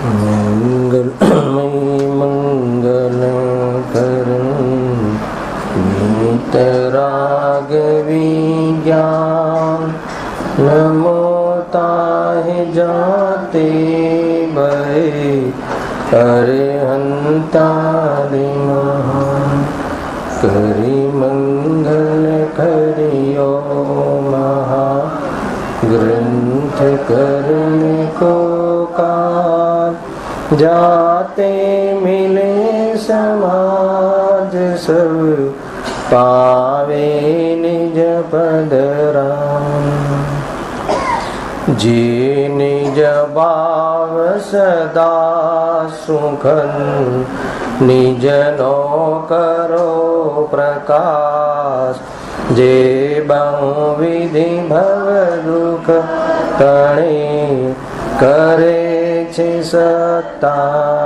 મંગલમય મંગલકરં વીતરાગવી જ્ઞાન નમો તાહે જાતે ભય અરહંતાદિ મહાન કરી મંગલ કર્યો મહા ગ્રંથ કરને કો કાલ જાતે મિલે સમાજ સબ પાવે નિજ પદરામ જે નિજ ભાવ સદા સુખન નિજનો કરો પ્રકાશ જે બહુવિધિ ભવ દુઃખ તણે કરે છે સત્તાનાશ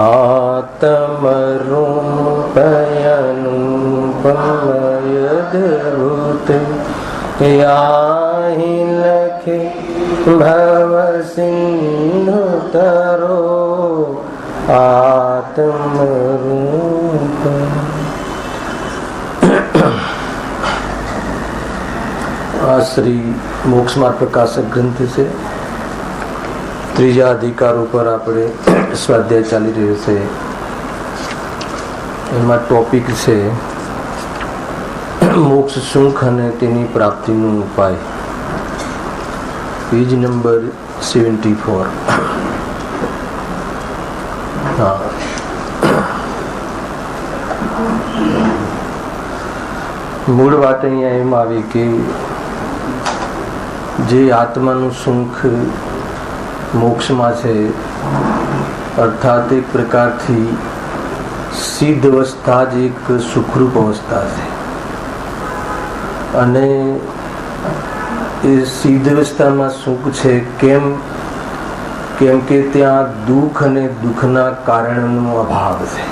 આત્મરૂપયનુપમયદભૂત યાહી લખે ભવ સિંધુ તરો આત્મરૂપ. આ શ્રી મોક્ષ માર્ગ પ્રકાશક ગ્રંથ છે. ત્રીજા અધિકાર ઉપર આપણે સ્વાધ્યાય ચાલી રહ્યો છે. એમાં ટોપિક છે મોક્ષ સુખ અને તેની પ્રાપ્તિનો ઉપાય. Page number 74. મૂળ વાત અહીંયા એમ આવી કે જે આત્માનું સુખ મોક્ષમાં છે, અર્થાત એક પ્રકારથી સિદ્ધ અવસ્થા જ એક સુખરૂપ અવસ્થા છે. અને એ સિદ્ધ અવસ્થામાં સુખ છે. કેમ કે ત્યાં દુઃખ અને દુઃખના કારણનો અભાવ છે.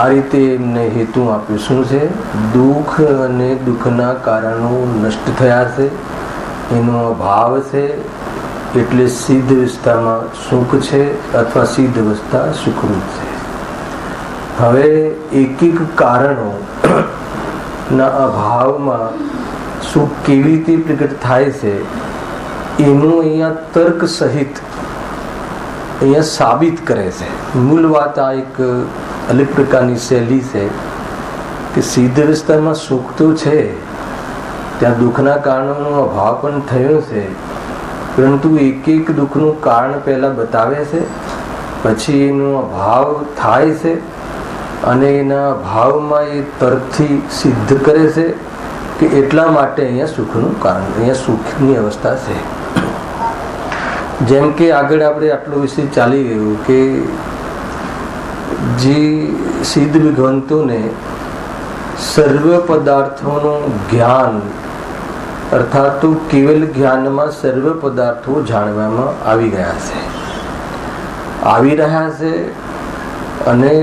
આ રીતે એમને હેતુ આપ્યું. શું છે? દુઃખ અને દુઃખના કારણો નષ્ટ થયા છે, એનો અભાવ છે, એટલે સિદ્ધ અવસ્થામાં સુખ છે અથવા સિદ્ધ અવસ્થા સુખરૂપ છે. હવે એક એક કારણો ના અભાવમાં સુખ કેવી રીતે પ્રગટ થાય છે એનું અહીંયા તર્ક સહિત અહીંયા સાબિત કરે છે. મૂળ વાત આ એક અલગ પ્રકારની શૈલી છે કે સિદ્ધ અવસ્થામાં સુખ તો છે, ત્યાં દુઃખના કારણોનો અભાવ પણ થયો છે, પરંતુ એક એક દુઃખનું કારણ પહેલા બતાવે છે, પછી એનો અભાવ થાય છે અને એના અભાવમાં એ તર્કથી સિદ્ધ કરે છે કે એટલા માટે અહીંયા સુખનું કારણ, અહીંયા સુખની અવસ્થા છે. જેમ કે આગળ આપણે આટલો વિષય ચાલી ગયો કે જે સિદ્ધ વિદ્વંતોને સર્વ પદાર્થોનું જ્ઞાન અર્થાત તો કેવલ જ્ઞાનમાં સર્વ પદાર્થો જાણવામાં આવી રહ્યા છે અને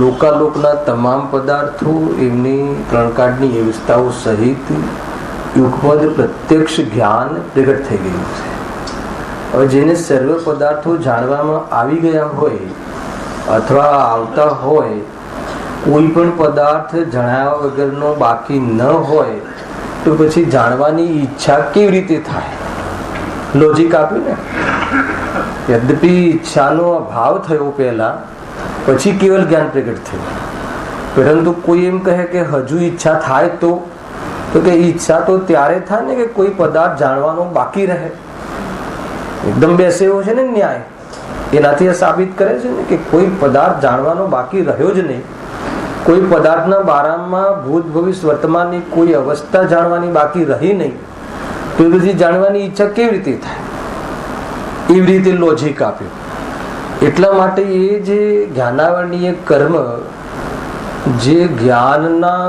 લોકાલોકના તમામ પદાર્થો એમની ત્રણકાળની વ્યવસ્થાઓ સહિત યુગપદ પ્રત્યક્ષ જ્ઞાન પ્રગટ થઈ ગયું છે. હવે જેને સર્વ પદાર્થો જાણવામાં આવી ગયા હોય અથવા આવતા હોય, કોઈ પણ પદાર્થ જણાવ્યા વગરનો બાકી ન હોય તો પછી જાણવાની ઈચ્છા કેવી રીતે થાય? લોજિક આપ્યું ને. યદ્યપિ ઈચ્છાનો અભાવ થયો પહેલા, પછી કેવલ જ્ઞાન પ્રગટ થયું, પરંતુ કોઈ એમ કહે કે હજુ ઈચ્છા થાય તો કે ઈચ્છા તો ત્યારે થાય ને કે કોઈ પદાર્થ જાણવાનો બાકી રહે. એકદમ બેસે એવો છે ને ન્યાય. એનાથી સાબિત કરે છે ને કે કોઈ પદાર્થ જાણવાનો બાકી રહ્યો જ નહીં, કોઈ પદાર્થના બારામાં ભૂત ભવિષ્ય વર્તમાનની કોઈ અવસ્થા જાણવાની બાકી રહી નહીં, તો પછી જાણવાની ઈચ્છા કેવી રીતે થાય? એવી રીતે લોજિક આપ્યું. એટલા માટે એ જે જ્ઞાનાવરણીય કર્મ જે જ્ઞાનના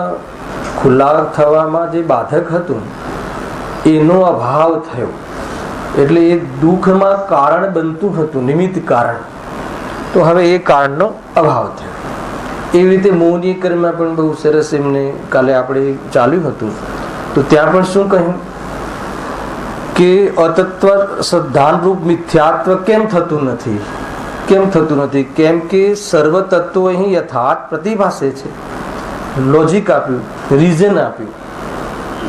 ખુલ્લા થવામાં જે બાધક હતું એનો અભાવ થયો, એટલે એ દુઃખમાં કારણ બનતું હતું, નિમિત્ત કારણ. તો હવે એ કારણનો અભાવ થયો. એવી રીતે મોહનીય કર્મમાં પણ બહુ સરસ એમને કાલે આપણે ચાલ્યું હતું. તો ત્યાં પણ શું કહ્યું કે અતત્વ સિદ્ધાંતરૂપ મિથ્યાત્વ કેમ થતું નથી? કેમ કે સર્વ તત્વો અહીં યથાર્થ પ્રતિભાસે છે. લોજિક આપ્યું, રીઝન આપ્યું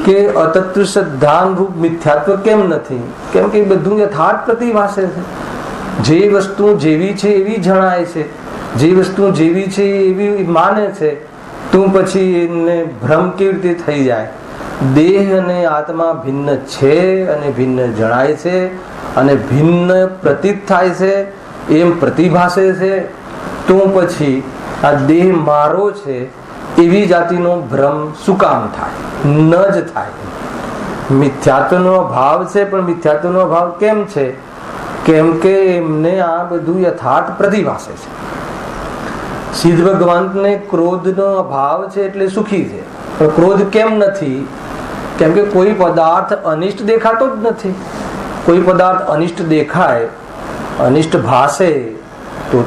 કે અતત્વ સિદ્ધાંતરૂપ મિથ્યાત્વ કેમ નથી? કેમ કે બધું યથાર્થ પ્રતિભાસે છે. જે વસ્તુ જેવી છે એવી જણાય છે, જે વસ્તુ જેવી છે એવી માને છે, તો પછી એને ભ્રમ કેવી રીતે થઈ જાય? દેહ અને આત્મા ભિન્ન છે અને ભિન્ન જણાય છે અને ભિન્ન પ્રતીત થાય છે એમ પ્રતિભાસે છે, તો પછી આ દેહ મારો છે એવી જાતિનો ભ્રમ શું કામ થાય? ન જ થાય. મિથ્યાત્વનો ભાવ છે, પણ મિથ્યાત્વનો ભાવ કેમ છે? કેમ કે એમને આ બધું યથાર્થ પ્રતિભાસે છે. સિદ્ધ ભગવાનને ક્રોધનો અભાવ છે એટલે સુખી છે, પણ ક્રોધ કેમ નથી? કેમ કે કોઈ પદાર્થ અનિષ્ટ દેખાતો જ નથી. કોઈ પદાર્થ અનિષ્ટ દેખાય, અનિષ્ટ ભાસે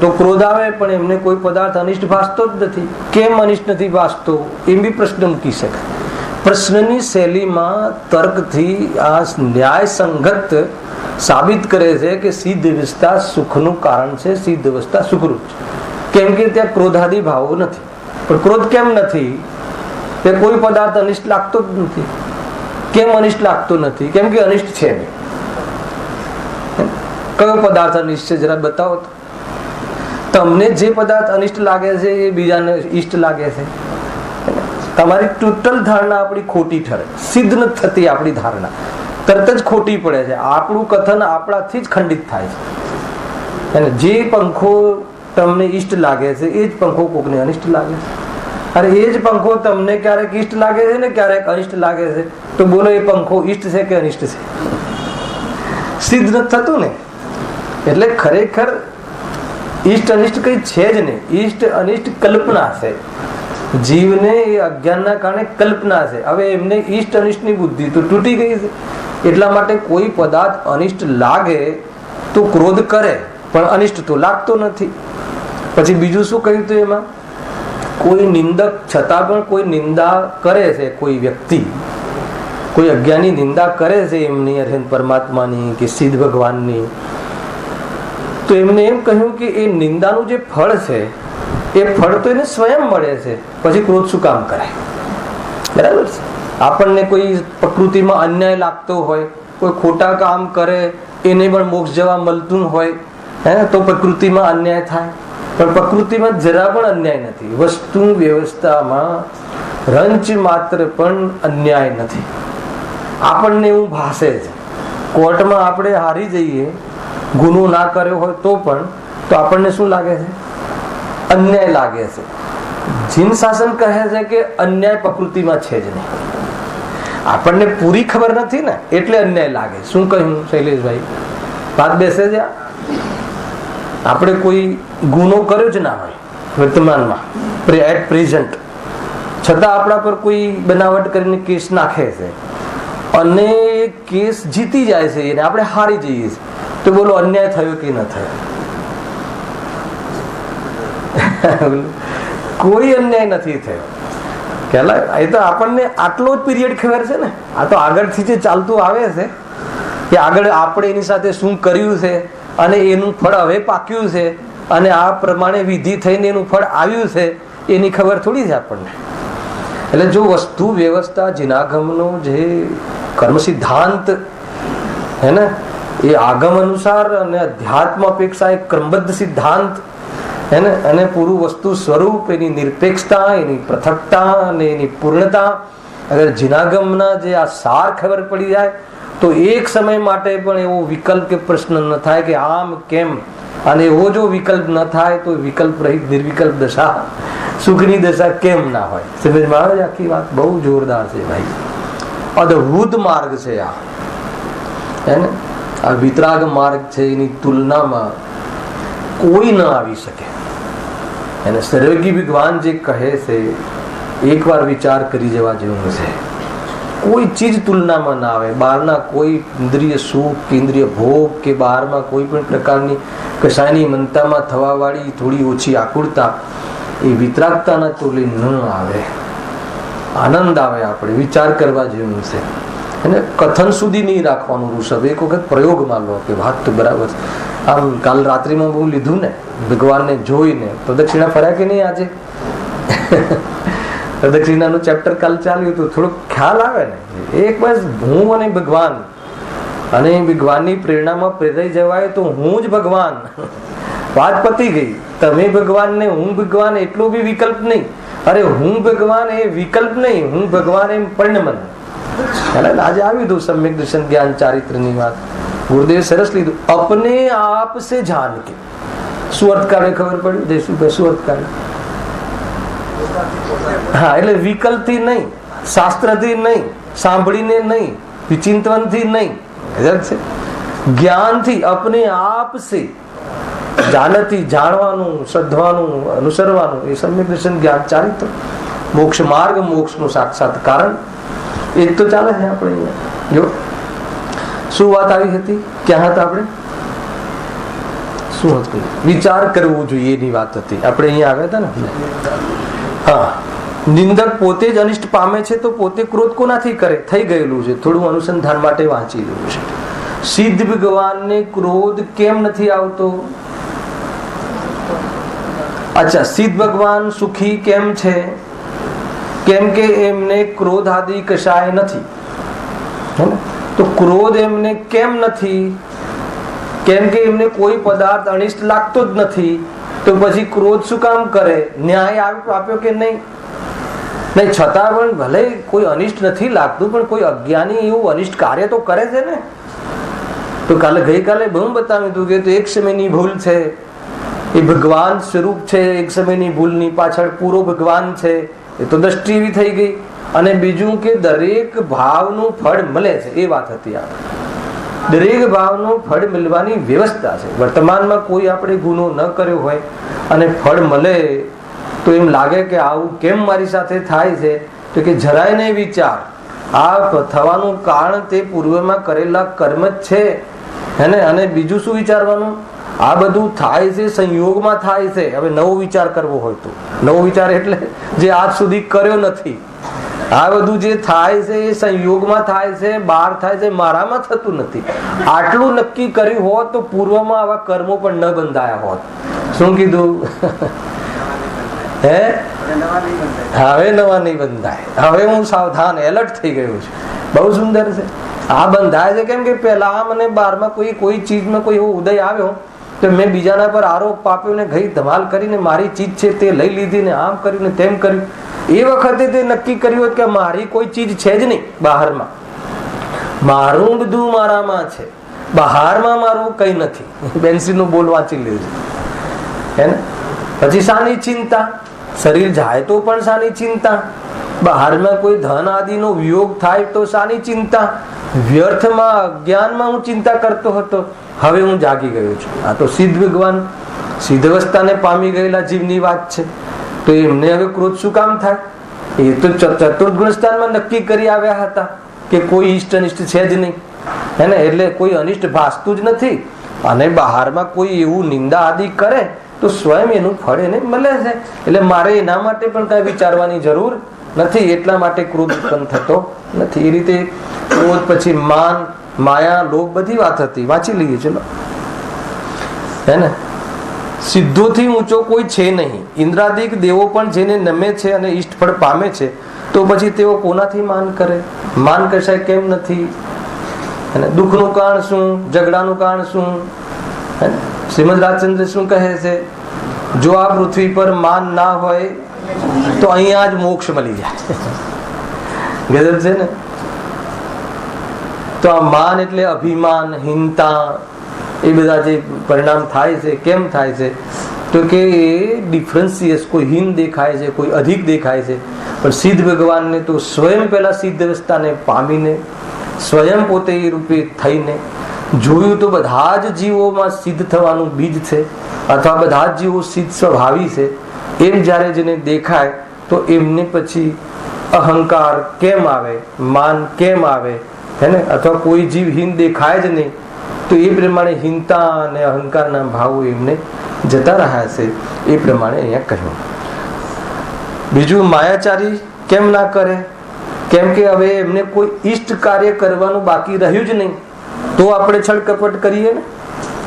તો ક્રોધ આવે, પણ એમને કોઈ પદાર્થ અનિષ્ટ ભાસતો જ નથી. કેમ અનિષ્ટ નથી ભાસતો? એમ બી પ્રશ્ન મૂકી શકાય. પ્રશ્નની શૈલીમાં તર્કથી આ ન્યાય સંગત સાબિત કરે છે કે સિદ્ધ અવસ્થા સુખનું કારણ છે, સિદ્ધ અવસ્થા સુખરૂપ છે. કેમ કે ત્યાં ક્રોધાદિ ભાવો નથી. પણ ક્રોધ કેમ નથી? તે કોઈ પદાર્થ અનિષ્ટ લાગતો જ નથી. કેમ અનિષ્ટ લાગતો નથી? કેમ કે અનિષ્ટ છે નહીં. કયો પદાર્થ અનિષ્ટ છે જરા બતાવો તો. તમને જે પદાર્થ અનિષ્ટ લાગે છે એ બીજાને ઇષ્ટ લાગે છે. તમારી ટોટલ ધારણા આપણી ખોટી ઠરે. સિદ્ધ નથી થતી આપણી ધારણા, તરત જ ખોટી પડે છે. આપણું કથન આપણાથી જ ખંડિત થાય છે. અને જે પંખો તમને ઇષ્ટ લાગે છે એ જ પંખો કોકને અનિષ્ટ લાગે છે. અરે એ જ પંખો તમને ક્યારેક ઇષ્ટ લાગે છે ને ક્યારેક અનિષ્ટ લાગે છે, તો બોલો એ પંખો ઇષ્ટ છે કે અનિષ્ટ છે? સિદ્ધ નથી થતું ને. એટલે ખરેખર ઇષ્ટ અનિષ્ટ કઈ છે જ નહીં. ઇષ્ટ અનિષ્ટ કલ્પના છે. જીવને એ અજ્ઞાનના કારણે કલ્પના છે. હવે એમને ઇષ્ટ અનિષ્ટની બુદ્ધિ તો તૂટી ગઈ છે. એટલા માટે કોઈ પદાર્થ અનિષ્ટ લાગે તો ક્રોધ કરે, પણ અનિષ્ટ તો લાગતો નથી. પછી બીજું શું કહ્યું હતું એમાં? કોઈ નિંદક છતાં પણ કોઈ નિંદા કરે છે, કોઈ વ્યક્તિ કોઈ અજ્ઞાની નિંદા કરે છે એમની અર્હન પરમાત્માની કે સિદ્ધ ભગવાનની, તો એમને એમ કહ્યું કે એ નિંદાનું જે ફળ છે એ ફળ તો એને સ્વયં મળે છે, પછી ક્રોધ શું કામ કરાય? બરાબર છે. આપણને કોઈ પ્રકૃતિમાં અન્યાય લાગતો હોય, કોઈ ખોટા કામ કરે એને પણ મોક્ષ જવા મળતું હોય, તો પ્રકૃતિમાં અન્યાય થાય. પણ પ્રકૃતિમાં જરા પણ અન્યાય નથી. વસ્તુ વ્યવસ્થામાં રંચ માત્ર પણ અન્યાય નથી. આપણને એવું ભાસે છે. કોર્ટમાં આપણે હારી જઈએ, ગુનો ના કર્યો હોય તો પણ, તો આપણને શું લાગે છે? અન્યાય લાગે છે. જીન શાસન કહે છે કે અન્યાય પ્રકૃતિમાં છે જ નહીં. આપણને પૂરી ખબર નથી ને એટલે અન્યાય લાગે. શું કહ્યું શૈલેષભાઈ? વાત બેસે છે. આપણે કોઈ ગુનો કર્યો જ ના હોય વર્તમાનમાં, એટ પ્રેઝન્ટ, છતાં આપણા પર કોઈ બનાવટ કરીને કેસ નાખે છે અને કેસ જીતી જાય છે અને આપણે હારી જઈએ છીએ, તો બોલો અન્યાય થયો કે ન થયો? કોઈ અન્યાય નથી થયો. એ તો આપણને આટલો જ પીરિયડ ખબર છે ને. આ તો આગળથી જે ચાલતું આવે છે કે આગળ આપણે એની સાથે શું કર્યું છે અને એનું ફળ હવે પાક્યું છે અને આ પ્રમાણે વિધિ થઈને એનું ફળ આવ્યું છે, એની ખબર થોડી છે આપણને. એટલે જો વસ્તુ વ્યવસ્થા જીનાગમનો જે કર્મ સિદ્ધાંત હે ને, એ આગમ અનુસાર અને અધ્યાત્મ અપેક્ષા એક ક્રમબદ્ધ સિદ્ધાંત હે ને, અને પૂરું વસ્તુ સ્વરૂપ, એની નિરપેક્ષતા, એની પૃથકતા અને એની પૂર્ણતા, અગર જીનાગમના જે આ સાર ખબર પડી જાય તો એક સમય માટે પણ એવો વિકલ્પ કે પ્રશ્ન ન થાય કે આમ કેમ. અને એવો જો વિકલ્પ ન થાય તો વિકલ્પ રહિત નિર્વિકલ્પ દશા, સુખની દશા કેમ ના હોય? સમજમાં આવે? આખી વાત બહુ જોરદાર છે ભાઈ. અદ્ભુત માર્ગ છે આ, હે ને. આ વિતરાગ માર્ગ છે, એની તુલનામાં કોઈ ન આવી શકે. એને સર્વજ્ઞ ભગવાન જે કહે છે એકવાર વિચાર કરી જવા જેવું છે. કોઈ ચીજ તુલનામાં ના આવે. બહારના કોઈ ઇન્દ્રિય સુખ કે ઇન્દ્રિય ભોગ કે બહારમાં કોઈ પણ પ્રકારની કશાયની મનતામાં થવા વાળી થોડી ઓછી આકુળતા એ વિતરાગતાના તોલે ન આવે. આનંદ આવે. આપણે વિચાર કરવા જેવું છે. એને કથન સુધી નહીં રાખવાનું ઋષભ, એક વખત પ્રયોગમાં લો કે વાત તો બરાબર. આમ કાલ રાત્રિમાં બહુ લીધું ને ભગવાનને જોઈને, પ્રદક્ષિણા ફર્યા કે નહીં આજે? પ્રદક્ષિણાનું ચેપ્ટર કાલ ચાલ્યું હતું, થોડોક ખ્યાલ આવે ને. એક બસ હું અને ભગવાન, અને ભગવાનની પ્રેરણામાં પ્રેરાઈ જવાય તો હું જ ભગવાન, વાત પતી ગઈ. તમે ભગવાન ને હું ભગવાન એટલો બી વિકલ્પ નહીં. અરે હું ભગવાન એ વિકલ્પ નહીં, હું ભગવાન એમ પરિણમન. આજે આવ્યું હતું સમ્યક દર્શન જ્ઞાન ચારિત્રની વાત, ગુરુદેવ સરસ લીધું. અપને આપ સે જાન કે શું અર્થ કાઢે ખબર પડી જઈશું શું અર્થ કાઢે? હા, એટલે વિકલ્પ થી નહીં, શાસ્ત્ર થી નહીં, સાંભળીને નહીં, વિચિંતન થી નહીં, જ્ઞાન થી અપને આપ સે જાનથી જાણવાનું, શ્રદ્ધવાનું, અનુસરવાનું એ સમ્યક દર્શન જ્ઞાન ચારિત્ર મોક્ષ માર્ગ, મોક્ષનું સાક્ષાત કારણ. એક તો ચાલે છે આપણે અહીંયા. જો શું વાત આવી હતી, ક્યાં હતા આપણે, શું હતું? વિચાર કરવું જોઈએ એની વાત હતી. આપણે અહીંયા આવ્યા હતા ને. હા, નિંદક પોતે જ અનિષ્ટ પામે છે તો પોતે ક્રોધ કોનાથી કરે? થઈ ગયેલું છે, થોડું અનુસંધાન માટે વાંચી રહ્યું છે. સિદ્ધ ભગવાનને ક્રોધ કેમ નથી આવતો? અચ્છા, સિદ્ધ ભગવાન સુખી કેમ છે? કેમ કે એમને ક્રોધ આદિ કશાય નથી. તો ક્રોધ એમને કેમ નથી? કેમ કે એમને કોઈ પદાર્થ અનિષ્ટ લાગતો જ નથી. તો પછી ક્રોધ શું કામ કરે? ન્યાય આપ્યો કે નહીં? નહીં, છતાં પણ ભલે કોઈ અનિષ્ટ નથી લાગતું, પણ કોઈ અજ્ઞાની એવું અનિષ્ટ કાર્ય તો કરે છે ને. તો ગઈકાલે બહુ બતાવ્યું હતું કે એક સમયની ભૂલ છે, એ ભગવાન સ્વરૂપ છે. એક સમયની ભૂલની પાછળ પૂરો ભગવાન છે, એ તો દ્રષ્ટિ એવી થઈ ગઈ. અને બીજું કે દરેક ભાવનું ફળ મળે છે, એ વાત હતી. દરેક ભાવનું ફળ મળવાની વ્યવસ્થા છે. વર્તમાનમાં કોઈ આપણે ગુનો ન કર્યો હોય અને ફળ મળે તો એમ લાગે કે આવું કેમ મારી સાથે થાય છે? તો કે જરાય નહીં વિચાર, આ થવાનું કારણ તે પૂર્વમાં કરેલા કર્મ જ છે. અને બીજું શું વિચારવાનું? આ બધું થાય છે સંયોગમાં થાય છે. હવે નવો વિચાર કરવો હોય તો નવો વિચાર એટલે જે આજ સુધી કર્યો નથી. આ બધું જે થાય છે એ સંયોગમાં થાય છે, બહાર થાય છે, મારામાં થતું નથી. આટલું નક્કી કર્યું હોત તો પૂર્વમાં આવા કર્મો પણ ન બંધાયા હોત. શું કીધું? હે, હવે નવા નહીં બંધાય. હવે હું સાવધાન, એલર્ટ થઈ ગયો છું. બહુ સુંદર છે. આ બંધાય છે કેમ કે પેલા મને 12માં કોઈ ચીજમાં કોઈ એવો ઉદય આવ્યો તો મેં બીજાના પર આરોપ આપ્યો ને ઘઈ ધમાલ કરીને મારી ચીજ છે તે લઈ લીધી ને આમ કર્યું ને તેમ કર્યું. એ વખતે તે નક્કી કર્યું કે મારી કોઈ ચીજ છે જ નહીં બહારમાં, મારું બધું મારામાં છે, બહારમાં મારું કઈ નથી. બેન્સીનું બોલ વાંચી લીધું હે ને. પછી શાની ચિંતા? શરીર જાય તો પણ શાની ચિંતા? બહારમાં કોઈ ધન આદિનો વિયોગ થાય તો શાની ચિંતા? વ્યર્થમાં અજ્ઞાનમાં હું ચિંતા કરતો હતો, હવે હું જાગી ગયો છું. આ તો સિદ્ધ ભગવાન, સિદ્ધ અવસ્થાને પામી ગયેલા જીવની વાત છે. તો એમને હવે ક્રોધ શું કામ થાય? એ તો ચતુર્થ ગુણ સ્થાનમાં નક્કી કરી આવ્યા હતા કે કોઈ ઈષ્ટ અનિષ્ટ છે જ નહીં, હે ને. એટલે કોઈ અનિષ્ટ ભાસતું જ નથી. અને બહારમાં કોઈ એવું નિંદા આદિ કરે તો સ્વયં એનું ફળ એને મળે છે. એટલે મારે એના માટે પણ કઈ વિચારવાની જરૂર નથી. એટલા માટે ક્રોધ ઉત્પન્ન થતો નથી. એ રીતે ક્રોધ, પછી માન, માયા, લોભ, બધી વાત હતી. વાંચી લઈએ ચલો, હે ને. સિદ્ધોથી ઊંચો કોઈ છે નહીં. ઇન્દ્રાદિક દેવો પણ જેને નમે છે અને ઈષ્ટ ફળ પામે છે તો પછી તેઓ કોનાથી માન કરે? માન કશાય કેમ નથી? અને દુઃખનું કારણ શું? ઝઘડાનું કારણ શું? શ્રીમદ રાજચંદ્ર શું કહે છે? જો આ પૃથ્વી પર માન ના હોય તો અહીંયા જ મોક્ષ મળી જાય. ગજબ છે ને. તો આ માન એટલે અભિમાન, હીનતા, એ બધા જે પરિણામ થાય છે, કેમ થાય છે? તો કે એ ડિફરન્સિયસ, કોઈ હીન દેખાય છે, કોઈ અધિક દેખાય છે. પણ સિદ્ધ ભગવાનને તો સ્વયં પહેલા સિદ્ધ અવસ્થાને પામીને સ્વયં પોતે એ રૂપે થઈને જોયું તો બધા જ જીવોમાં સિદ્ધ થવાનું બીજ છે, અથવા બધા જ જીવો સિદ્ધ સ્વભાવી છે. એમ જ્યારે જેને દેખાય તો એમને પછી અહંકાર કેમ આવે, માન કેમ આવે, હે ને. અથવા કોઈ જીવ હીન દેખાય જ નહીં તો એ પ્રમાણે હીનતા અને અહંકારના ભાવો એમને જતા રહ્યા છે. એ પ્રમાણે અહીંયા કહ્યું. બીજું, માયાચારી કેમ ના કરે? કેમ કે હવે એમને કોઈ ઈષ્ટ કાર્ય કરવાનું બાકી રહ્યું જ નહીં, તો આપણે છળકપટ કરીએ ને.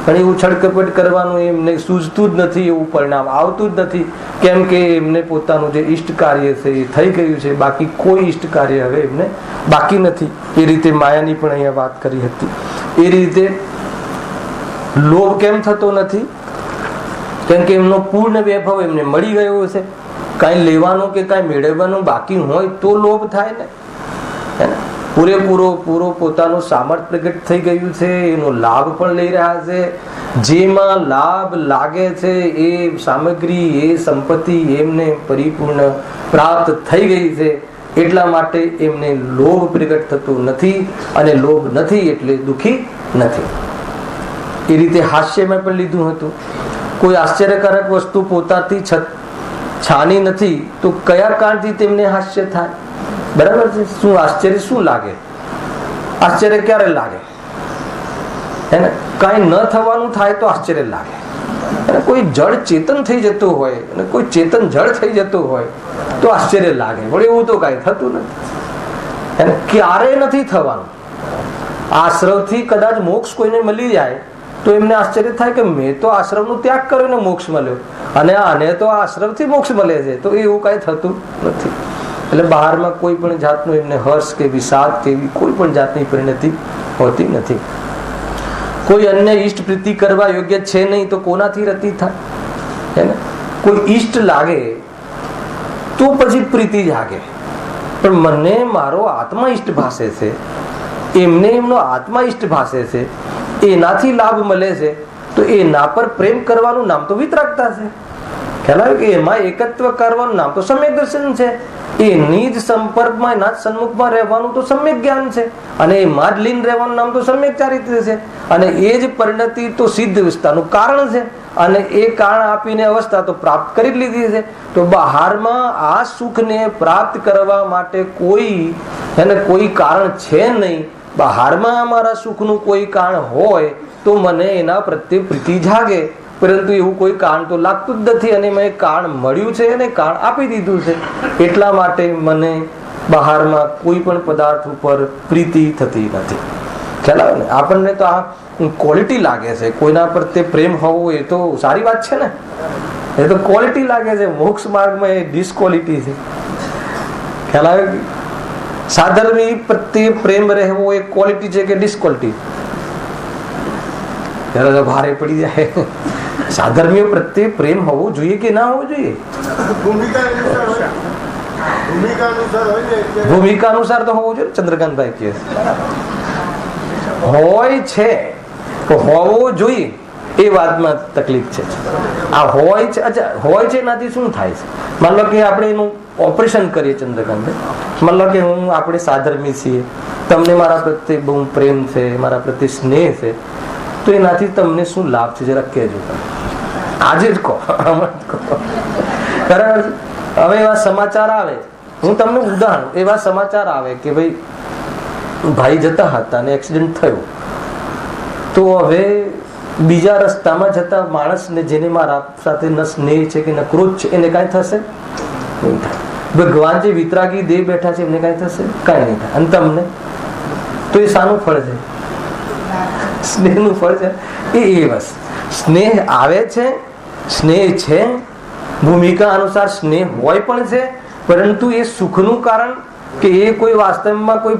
પણ એવું છળકપટ કરવાનું એમને સૂઝતું જ નથી, એવું પરિણામ આવતું જ નથી. કેમ કે એમને પોતાનું જે ઈષ્ટ કાર્ય છે એ થઈ ગયું છે, બાકી કોઈ ઈષ્ટ કાર્ય હવે એમને બાકી નથી. એ રીતે માયાની પણ અહીંયા વાત કરી હતી. એ રીતે લોભ કેમ થતો નથી? કેમ કે એમનો પૂર્ણ વૈભવ એમને મળી ગયો છે. કાંઈ લેવાનું કે કાંઈ મેળવવાનું બાકી હોય તો લોભ થાય ને. પૂરો પોતાનું સામર્થ્ય પ્રગટ થઈ ગયું છે, એનો લાભ પણ લઈ રહ્યા છે. જેમાં લાભ લાગે છે એ સામગ્રી, એ સંપત્તિ એમને પરિપૂર્ણ પ્રાપ્ત થઈ ગઈ છે. એટલા માટે એમને લોભ પ્રગટ થતો નથી, અને લોભ નથી એટલે દુઃખી નથી. એ રીતે હાસ્યમાં પણ લીધું હતું. કોઈ આશ્ચર્યકારક વસ્તુ પોતાથી છાની નથી તો કયા કારણથી તેમને હાસ્ય થાય? બરાબર છે. શું આશ્ચર્ય શું લાગે? આશ્ચર્ય ક્યારે લાગે? એને કાંઈ ન થવાનું થાય તો આશ્ચર્ય લાગે. અને કોઈ જળ ચેતન થઈ જતું હોય, અને કોઈ ચેતન જળ થઈ જતું હોય તો આશ્ચર્ય લાગે. પણ એવું તો કાંઈ થતું નથી, એને ક્યારેય નથી થવાનું. આશ્રવથી કદાચ મોક્ષ કોઈને મળી જાય તો એમને આશ્ચર્ય થાય કે મેં તો આશ્રમનો ત્યાગ કર્યો ને મોક્ષ મળ્યો, અને આને તો આશ્રમથી મોક્ષ મળે છે. તો એવું કાંઈ થતું નથી. એટલે બહારમાં કોઈ પણ જાતનું એમને હર્ષ કે વિષાદ કે એવી કોઈ પણ જાતની પરિણતિ હોતી નથી. કોઈ અન્ય ઈષ્ટ પ્રીતિ કરવા યોગ્ય છે નહીં તો કોનાથી રતિ થાય? કોઈ ઈષ્ટ લાગે તો પછી પ્રીતિ જાગે. પણ મને મારો આત્મા ઈષ્ટ ભાસે છે, એમને એમનો આત્મા ઈષ્ટ ભાસે છે, એનાથી લાભ મળે છે, તો એના પર પ્રેમ કરવાનું નામ તો વિતરાગતા છે. ખ્યાલ આવ્યો કે એમાં એકત્વ કરવાનું નામ તો સમ્યક દર્શન છે. એની જ સંપર્કમાં, એના જ સન્મુખમાં રહેવાનું તો સમ્યક જ્ઞાન છે, અને એમાં જ લીન રહેવાનું નામ તો સમ્યક ચારિત્ર્ય છે. અને એ જ પરિણતિ તો સિદ્ધ અવસ્થાનું કારણ છે, અને એ કારણ આપીને અવસ્થા તો પ્રાપ્ત કરી લીધી છે. તો બહારમાં આ સુખને પ્રાપ્ત કરવા માટે કોઈ કારણ છે નહીં. બહારમાં અમારા સુખનું કોઈ કારણ હોય તો મને એના પ્રત્યે પ્રીતિ જાગે, પરંતુ એવું કોઈ કારણ તો લાગતું જ નથી. અને મેં કારણ મળ્યું છે અને કારણ આપી દીધું છે, એટલા માટે મને બહારમાં કોઈ પણ પદાર્થ ઉપર પ્રીતિ થતી નથી. ખ્યાલ આવે ને? આપણને તો આ ક્વોલિટી લાગે છે. કોઈના પ્રત્યે પ્રેમ હોવો એ તો સારી વાત છે ને, એ તો ક્વોલિટી લાગે છે. મોક્ષ માર્ગમાં એ ડિસક્વોલિટી છે. ખ્યાલ આવે? સાધર્મી પ્રત્યે પ્રેમ રહેવો એ ક્વોલિટી છે કે ડિસક્વોલિટી? ત્યારે ભારે પડી જાય. સાધર્મીઓ પ્રત્યે પ્રેમ હોવો જોઈએ કે ના હોવો જોઈએ? ભૂમિકા અનુસાર તો હોવું જોઈએ. ચંદ્રકાંતભાઈ કહે હોય છે તો હોવો જોઈએ, એ વાતમાં તકલીફ છે. આ હોય છે, અચ્છા હોય છે એનાથી શું થાય છે? માન લો કે આપણે એનું ઓપરેશન કરીએ. ચંદ્રકાંતભાઈ, માન લો કે આપણે સાધર્મી છીએ, તમને મારા પ્રત્યે બહુ પ્રેમ છે, મારા પ્રત્યે સ્નેહ છે, તો એનાથી તમને શું લાભ છે જરા કહેજો. આજે જ કહો. બરાબર. હવે એવા સમાચાર આવે, હું તમને ઉદાહરણ, એવા સમાચાર આવે કે ભાઈ જતા હતા અને એક્સિડન્ટ થયો, તો હવે બીજા રસ્તામાં જતા માણસને જેને મારા સાથે ન સ્નેહ છે કે ન ક્રોધ છે એને કાંઈ થશે નહીં થાય. ભગવાન જે વિતરાગી દેહ બેઠા છે એમને કાંઈ થશે? કાંઈ નહીં થાય. અને તમને તો એ શાનું ફળ છે? સ્નેહનું ફળ છે. એ બસ સ્નેહ આવે છે, સ્નેહ છે, ભૂમિકા અનુસાર સ્નેહ હોય પણ છે, પરંતુ એ સુખનું કારણ કે એ કોઈ વાસ્તવમાં કોઈ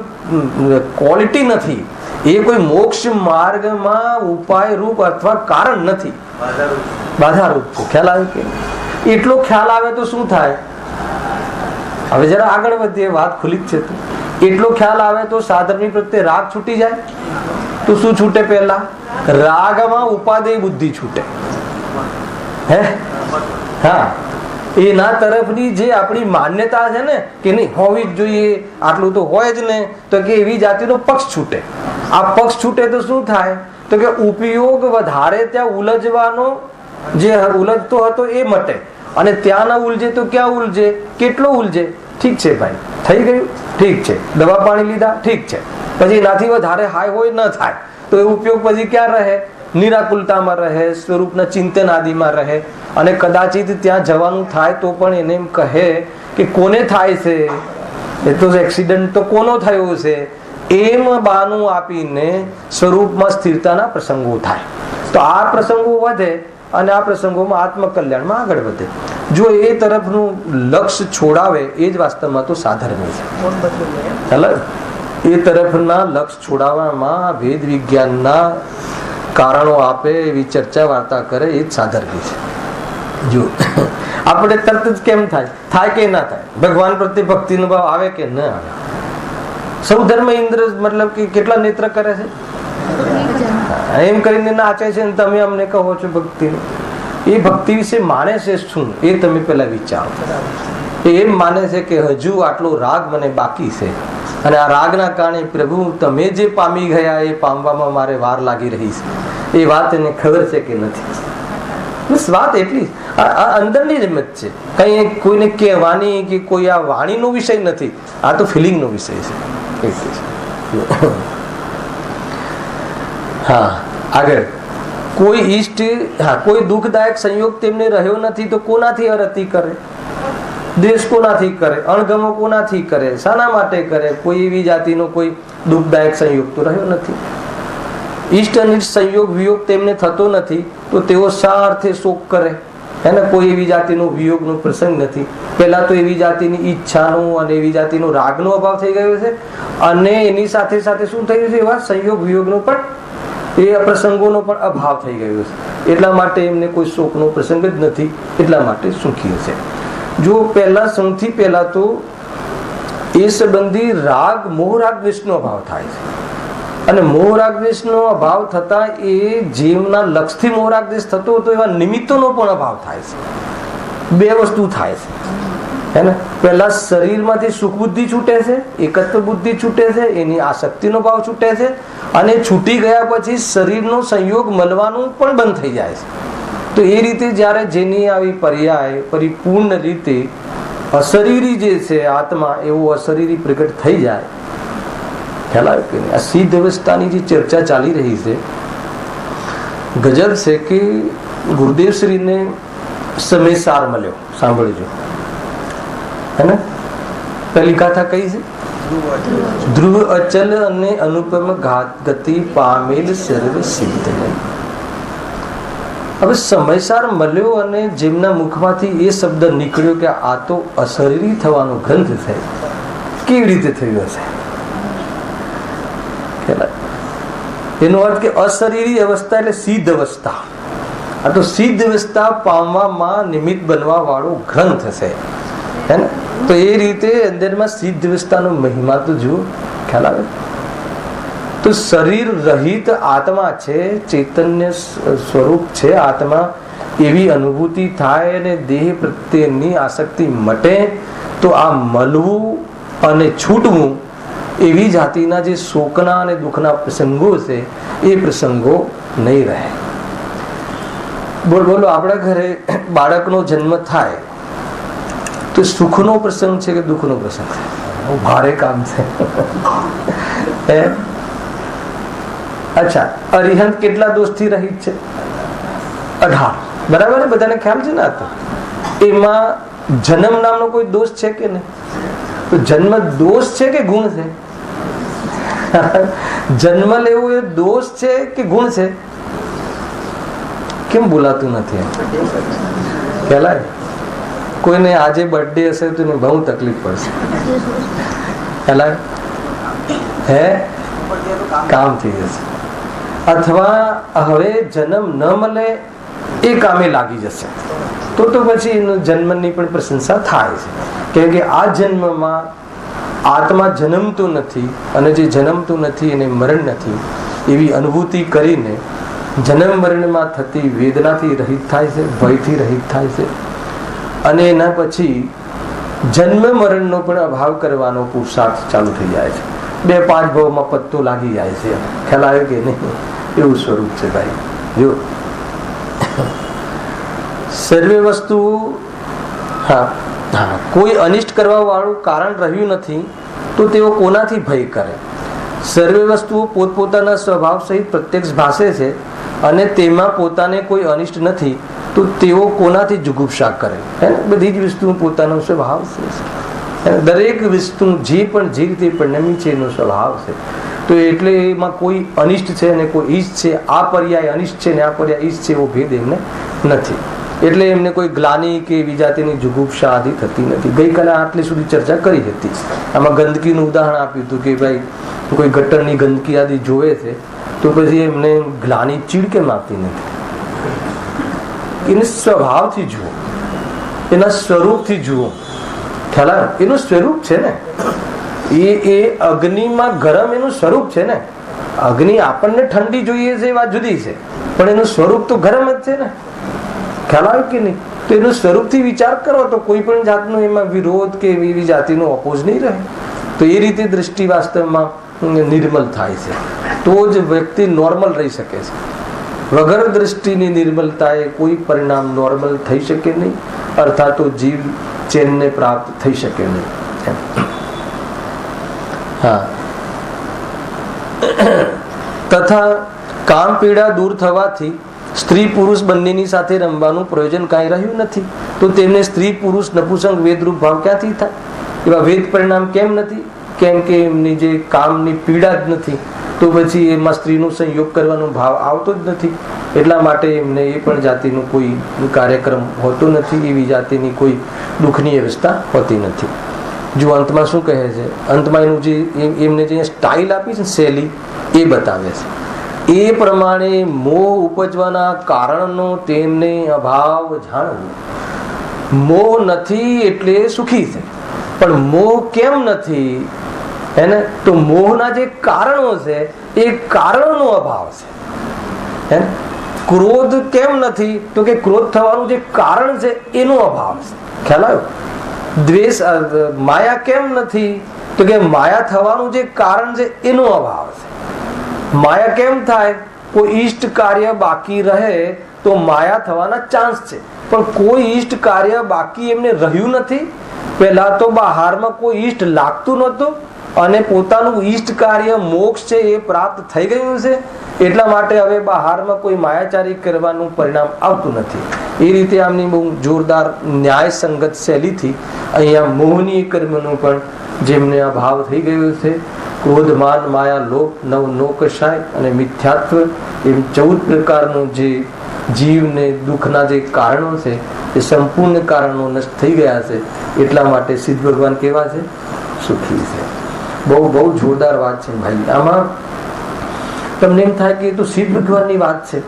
ક્વોલિટી નથી, એ કોઈ મોક્ષ માર્ગમાં ઉપાય રૂપ અથવા કારણ નથી, બાધારૂપ છે. ખ્યાલ આવે કે? એટલો ખ્યાલ આવે તો શું થાય? હવે જરા આગળ વધીએ, વાત ખુલ્લી જ છે. એટલો ખ્યાલ આવે તો સાધર્મી પ્રત્યે રાગ છૂટી જાય. તો શું છૂટે? પહેલા રાગમાં ઉપાદેય બુદ્ધિ છૂટે. હે હા, એના તરફની જે આપણી માન્યતા છે ને કે નહીં હોવી જ જોઈએ, આટલું તો હોય જ ને, તો કે એવી જાતિનો પક્ષ છૂટે. આ પક્ષ છૂટે તો શું થાય? તો કે ઉપયોગ વધારે ત્યાં ઉલझવાનો જે ઉલझતો હતો એ મટે, અને ત્યાં ના ઉલझે તો ક્યાં ઉલझે? કેટલો ઉલझે? ઠીક છે ભાઈ, થઈ ગયું, ઠીક છે, દવા પાણી લીધા, ઠીક છે, પછી એનાથી વધારે હાય હોય ન થાય તો એ ઉપયોગ પછી ક્યાં રહે? નિરાકુલતામાં રહે, સ્વરૂપના ચિંતન આદિમાં રહે. અને કદાચિત ત્યાં જવાનું થાય તો પણ એને એમ કહે કે કોને થાય છે? એ તો એક્સિડન્ટ તો કોનો થયો છે એમ બાનું આપીને સ્વરૂપમાં સ્થિરતાના પ્રસંગો થાય. તો આ પ્રસંગો વધે અને આ પ્રસંગોમાં આત્મકલ્યાણમાં આગળ વધે. જો એ તરફનું લક્ષ્ય છોડાવે એ જ વાસ્તવમાં તો સાધર્મી છે. એ તરફના લક્ષ્ય છોડાવવામાં વેદ વિજ્ઞાનના કારણો આપે એવી ચર્ચા વાર્તા કરે એ જ સાધર્મી છે. જો આપણે તરત જ કેમ થાય કે ના થાય? ભગવાન પ્રત્યે ભક્તિનો ભાવ આવે કે ન આવે? સૌ ધર્મ ઇન્દ્ર મતલબ કે કેટલા નેત્ર કરે છે એમ કરીને નાચે છે, તમે અમને કહો છો ભક્તિ. એ ભક્તિ વિશે માને છે શું એ તમે પેલા વિચારો. એમ માને છે કે હજુ આટલો રાગ મને બાકી છે અને આ રાગના કારણે પ્રભુ તમે જે પામી ગયા એ પામવામાં મારે વાર લાગી રહી છે. એ વાત એને ખબર છે કે નથી? બસ વાત એટલી આ અંદરની રમત છે. કઈ કોઈને કહેવાની કે કોઈ આ વાણીનો વિષય નથી, આ તો ફિલિંગનો વિષય છે. હા, આગળ કોઈ ઈષ્ટ, કોઈ દુઃખદાયક સંયોગ તેમને રહ્યો નથી તો કોનાથી અરતિ કરે? દ્વેષ કોનાથી કરે? અણગમો કોનાથી કરે? શાના માટે કરે? કોઈ એવી જાતિનો કોઈ દુઃખદાયક સંયોગ તો રહ્યો નથી. ઈષ્ટ અનિષ્ટ સંયોગ વિયોગ તેમને થતો નથી તો તેઓ શા અર્થે શોક કરે? એને કોઈ એવી જાતિનો વિયોગનો પ્રસંગ નથી. પહેલા તો એવી જાતિની ઈચ્છાનો અને એવી જાતિનો રાગનો અભાવ થઈ ગયો છે અને એની સાથે સાથે શું થયું છે? એવા સંયોગ વિયોગનો પણ, એ પ્રસંગોનો પણ અભાવ થઈ ગયો છે. એટલા માટે એમને કોઈ શોકનો પ્રસંગ જ નથી, એટલા માટે સુખી છે. જો પહેલા સૌથી પહેલા તો એ સંબંધી રાગ મોહ રાગ દ્વેષનો અભાવ થાય છે અને મોહ રાગ દ્વેષનો અભાવ થતા એ જીવના લક્ષથી મોહ રાગ દ્વેષ થતો હતો એવા નિમિત્તોનો પણ અભાવ થાય છે. બે વસ્તુ થાય છે હે ને. પહેલા શરીરમાંથી સુખ બુદ્ધિ છૂટે છે, એકત્વ બુદ્ધિ છૂટે છે, એની આસક્તિનો ભાવ છૂટે છે અને છૂટી ગયા પછી શરીરનો સંયોગ મળવાનું પણ બંધ થઈ જાય છે. તો એ રીતે જ્યારે જેની આવી પર્યાય પરિપૂર્ણ રીતે અશરીરી જે છે આત્મા એવો અશરીરી પ્રગટ થઈ જાય, ખ્યાલ આવે કે આ સિદ્ધ અવસ્થાની જે ચર્ચા ચાલી રહી છે, ગજબ છે કે ગુરુદેવ શ્રીને સમયસાર મળ્યો. સાંભળજો હે ને. પહેલી ગાથા કઈ છે? ધ્રુવ અચલ અને અનુપમ ગતિ પામેલ સર્વ સિદ્ધ. હવે સમયસાર મળ્યો અને જેમના મુખમાંથી એ શબ્દ નીકળ્યો કે આ તો અશરીરી થવાનો ગ્રંથ છે, કેવી રીતે થયું હશે? એનો અર્થ કે અશરીરી અવસ્થા એટલે સિદ્ધ અવસ્થા. આ તો સિદ્ધ અવસ્થા પામવામાં નિમિત્ત બનવા વાળો ગ્રંથ છે હે ને. તો એ રીતે અંદરમાં સિદ્ધ અવસ્થાનો મહિમા તો જુઓ, ખ્યાલ આવે. તો શરીર રહિત આત્મા છે, ચૈતન્ય સ્વરૂપ છે આત્મા, એવી અનુભૂતિ થાય અને દેહ પ્રત્યેની આસક્તિ મટે તો આ મળવું અને છૂટવું એવી જાતિના જે શોકના અને દુઃખના પ્રસંગો છે એ પ્રસંગો નહીં રહે. બોલો આપણા ઘરે બાળકનો જન્મ થાય તો સુખનો પ્રસંગ છે કે દુઃખનો પ્રસંગ છે? ભારે કામ છે. અચ્છા, અરિહંત કેટલા દોષથી રહિત છે? 18. બરાબર ને? બધાને ખ્યાલ છે ને? તો એમાં જન્મ નામનો કોઈ દોષ છે કે નહીં? તો જન્મ દોષ છે કે ગુણ છે? જન્મ લેવું એ દોષ છે કે ગુણ છે? કેમ બોલાતું નથી? પેલા કોઈને આજે બર્થડે હશે તો એને બહુ તકલીફ પડશે. પેલા હે કામ થઈ જશે, અથવા હવે જન્મ ન મળે એ કામે લાગી જશે તો પછી એનો જન્મની પણ પ્રશંસા થાય છે. કેમ કે આ જન્મમાં આત્મા જન્મતું નથી અને જે જન્મતું નથી એને મરણ નથી એવી અનુભૂતિ કરીને જન્મ મરણમાં થતી વેદનાથી રહિત થાય છે, ભયથી રહિત થાય છે અને એના પછી જન્મ મરણનો પણ અભાવ કરવાનો પુરુષાર્થ ચાલુ થઈ જાય છે. 2-5 ભાવમાં પત્તો લાગી જાય છે. ખ્યાલ આવ્યો કે નહીં? એવું સ્વરૂપ છે ભાઈ. જો સર્વે વસ્તુ કોઈ અનિષ્ટ કરવા વાળું કારણ રહ્યું નથી તો તેઓ કોનાથી ભય કરે? સર્વે વસ્તુઓ પોતપોતાના સ્વભાવ સહિત પ્રત્યક્ષ ભાસે છે અને તેમાં પોતાને કોઈ અનિષ્ટ નથી તો તેઓ કોનાથી જુગુપ્સા કરે? બધી જ વસ્તુ પોતાનો સ્વભાવ છે. દરેક વસ્તુ જે પણ જે રીતે પરિણમી છે એનો સ્વભાવ છે. તો એટલે એમાં કોઈ અનિષ્ટ છે ને કોઈ ઈષ્ટ છે, આ પર્યાય અનિષ્ટ છે ને આ પર્યાય ઈષ્ટ છે એવો ભેદ એમને નથી. એટલે એમને કોઈ ગ્લાની કે એવી જાતિની જુગુપ્સા આદિ થતી નથી. ગઈકાલે આટલી સુધી ચર્ચા કરી હતી. આમાં ગંદકીનું ઉદાહરણ આપ્યું હતું કે ભાઈ કોઈ ગટરની ગંદકી આદિ જોવે છે તો પછી એમને ગ્લાની ચીડ કેમ આવતી નથી? એને સ્વભાવથી જુઓ, એના સ્વરૂપથી જુઓ. ખ્યાલ આવે? એનું સ્વરૂપ છે ને એ અગ્નિમાં ગરમ એનું સ્વરૂપ છે ને. અગ્નિ આપણને ઠંડી જોઈએ છે એ વાત જુદી છે, પણ એનું સ્વરૂપ તો ગરમ જ છે ને. ખ્યાલ આવે કે નહીં? તો એનું સ્વરૂપથી વિચાર કરો તો કોઈ પણ જાતનો એમાં વિરોધ કે એવી જાતિનો અપોઝ નહીં રહે. તો એ રીતે દ્રષ્ટિ વાસ્તવમાં નિર્મલ થાય છે, તો જ વ્યક્તિ નોર્મલ રહી શકે છે. વગર દ્રષ્ટિની નિર્મલતાએ કોઈ પરિણામ નોર્મલ થઈ શકે નહીં, અર્થાત તો જીવ ચેનને પ્રાપ્ત થઈ શકે નહીં. હા, તથા કામ પીડા દૂર થવાથી સ્ત્રી પુરુષ બંનેની સાથે રમવાનું પ્રયોજન કાંઈ રહ્યું નથી. તો તેમને સ્ત્રી પુરુષ નપુંસક વેદરૂપ ભાવ ક્યાંથી થાય? એવા વેદ પરિણામ કેમ નથી? કેમ કે એમની જે કામની પીડા જ નથી, તો પછી એમાં સ્ત્રીનો સંયોગ કરવાનો ભાવ આવતો જ નથી. એટલા માટે એમને એ પણ જાતિનું કોઈ કાર્યક્રમ હોતો નથી, એવી જાતિની કોઈ દુઃખની વ્યવસ્થા હોતી નથી. જો અંતમાં શું કહે છે? અંતમાં એનું જે એમને જે સ્ટાઇલ આપી છે શૈલી એ બતાવે છે. એ પ્રમાણે મોહ ઉપજવાના કારણનો તેમને અભાવ જાણવું. મોહ નથી એટલે સુખી છે, પણ મોહ કેમ નથી હે ને? તો મોહના જે કારણો છે એ કારણોનો અભાવ છે. હે ને? ક્રોધ કેમ નથી? તો કે ક્રોધ થવાનું જે કારણ છે એનો અભાવ છે. ખ્યાલ આવ્યો? દ્વેષ માયા કેમ નથી? તો કે માયા થવાનું જે કારણ છે એનો અભાવ છે. માયા કેમ થાય? કોઈ ઈષ્ટ કાર્ય બાકી રહે તો માયા થવાના ચાન્સ છે, પણ કોઈ ઈષ્ટ કાર્ય બાકી એમને રહ્યું નથી. પહેલા તો બહારમાં કોઈ ઈષ્ટ લાગતું નહોતું અને પોતાનું ઈષ્ટ કાર્ય મોક્ષ છે એ પ્રાપ્ત થઈ ગયું છે, એટલા માટે હવે બહારમાં કોઈ માયાચારી કરવાનું પરિણામ આવતું નથી. એ રીતે આમની બહુ જોરદાર ન્યાય સંગત શૈલીથી અહીંયા મોહની કર્મનું પણ જેમને અભાવ થઈ ગયો છે. ક્રોધ માન માયા લોભ નવ નોકશાય અને મિથ્યાત્વ એમ 14 પ્રકારનું જે જીવને દુઃખના જે કારણો છે એ સંપૂર્ણ કારણો નષ્ટ થઈ ગયા છે. એટલા માટે સિદ્ધ ભગવાન કેવા છે? સુખી છે. બહુ બહુ જોરદાર વાત છે ભાઈ. આમાં તમને એમ થાય કે એ તો સિદ્ધ ભગવાનની વાત છે,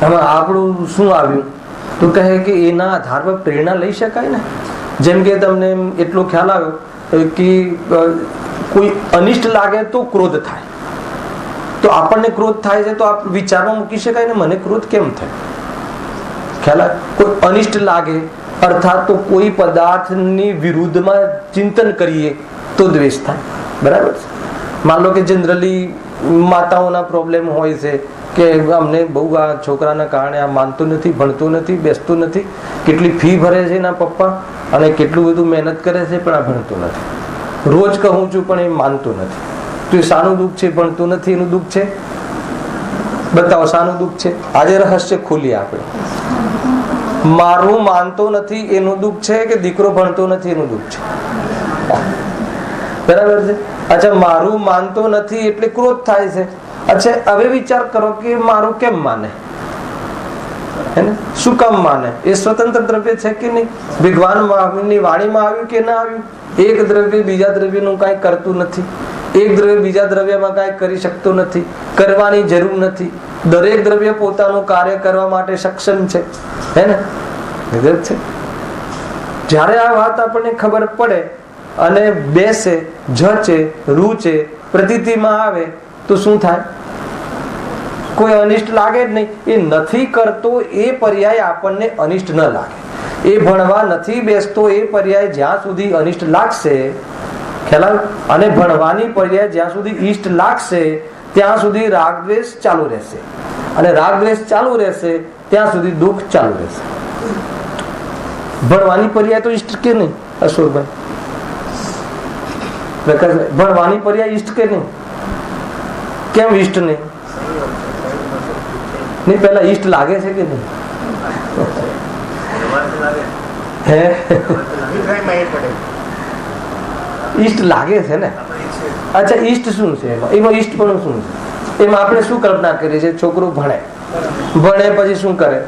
આમાં આપણું શું આવ્યું? તો કહે કે એના આધાર પર પ્રેરણા લઈ શકાય ને. જેમ કે તમને એટલો ખ્યાલ આવ્યો કે કોઈ અનિષ્ટ લાગે તો ક્રોધ થાય, તો આપણને ક્રોધ થાય છે તો આપ વિચારમાં મૂકી શકાય ને મને ક્રોધ કેમ થાય? ખ્યાલ આવે? કોઈ અનિષ્ટ લાગે અર્થાત તો કોઈ પદાર્થની વિરુદ્ધમાં ચિંતન કરીએ તો દ્વેષ થાય. બરાબર છે? માન લો કે જનરલી માતાઓના પ્રોબ્લેમ હોય છે કે અમને બહુ આ છોકરાના કારણે આ માનતો નથી, ભણતો નથી, બેસતો નથી, કેટલી ફી ભરે છે એના પપ્પા અને કેટલું બધું મહેનત કરે છે પણ આ ભણતો નથી. રોજ કહું છું પણ એ માનતો નથી. તો એ શાનું દુઃખ છે? ભણતો નથી એનું દુઃખ છે? બતાવો શાનું દુઃખ છે? આજે રહસ્ય ખોલીએ આપણે. મારું માનતો નથી એનું દુઃખ છે કે દીકરો ભણતો નથી એનું દુઃખ છે? બરાબર છે? અચ્છા, મારું માનતો નથી એટલે ક્રોધ થાય છે. અચ્છા, હવે વિચાર કરો કે મારું કેમ માને? શું કામ માને? એ સ્વતંત્ર દ્રવ્ય છે કે નહીં? ભગવાન ની વાણીમાં આવ્યું કે ના આવ્યું? એક દ્રવ્ય બીજા દ્રવ્યનું કાંઈ કરતું નથી, એક દ્રવ્ય બીજા દ્રવ્યમાં કાંઈ કરી શકતો નથી, કરવાની જરૂર નથી. દરેક દ્રવ્ય પોતાનું કાર્ય કરવા માટે સક્ષમ છે. હે ને? છે. જ્યારે આ વાત આપણને ખબર પડે અને બેસે, જચે, રૂચે, પ્રતીતિમાં આવે તો શું થાય? કોઈ અનિષ્ટ લાગે જ નહીં. એ નથી કરતો એ પર્યાય આપણને અનિષ્ટ ન લાગે. એ ભણવા નથી બેસતો એ પર્યાય જ્યાં સુધી અનિષ્ટ લાગશે, ખ્યાલ? અને ભણવાની પર્યાય જ્યાં સુધી ઈષ્ટ લાગશે ત્યાં સુધી રાગદ્વેષ ચાલુ રહેશે, અને રાગદ્વેષ ચાલુ રહેશે ત્યાં સુધી દુઃખ ચાલુ રહેશે. ભણવાની પર્યાય તો ઈષ્ટ કે નહીં? અશોકભાઈ, પ્રકાશભાઈ, ભણવાની પર્યાય ઈષ્ટ કે નહીં? કેમ ઈષ્ટ નહીં? નહીં, પેલા ઈષ્ટ લાગે છે કે નહીં? ઈષ્ટ લાગે છે ને. અચ્છા, ઈષ્ટ શું છે? એમાં ઈષ્ટ પણ શું છે? એમાં આપણે શું કલ્પના કરીએ છીએ? છોકરું ભણે પછી શું કરે?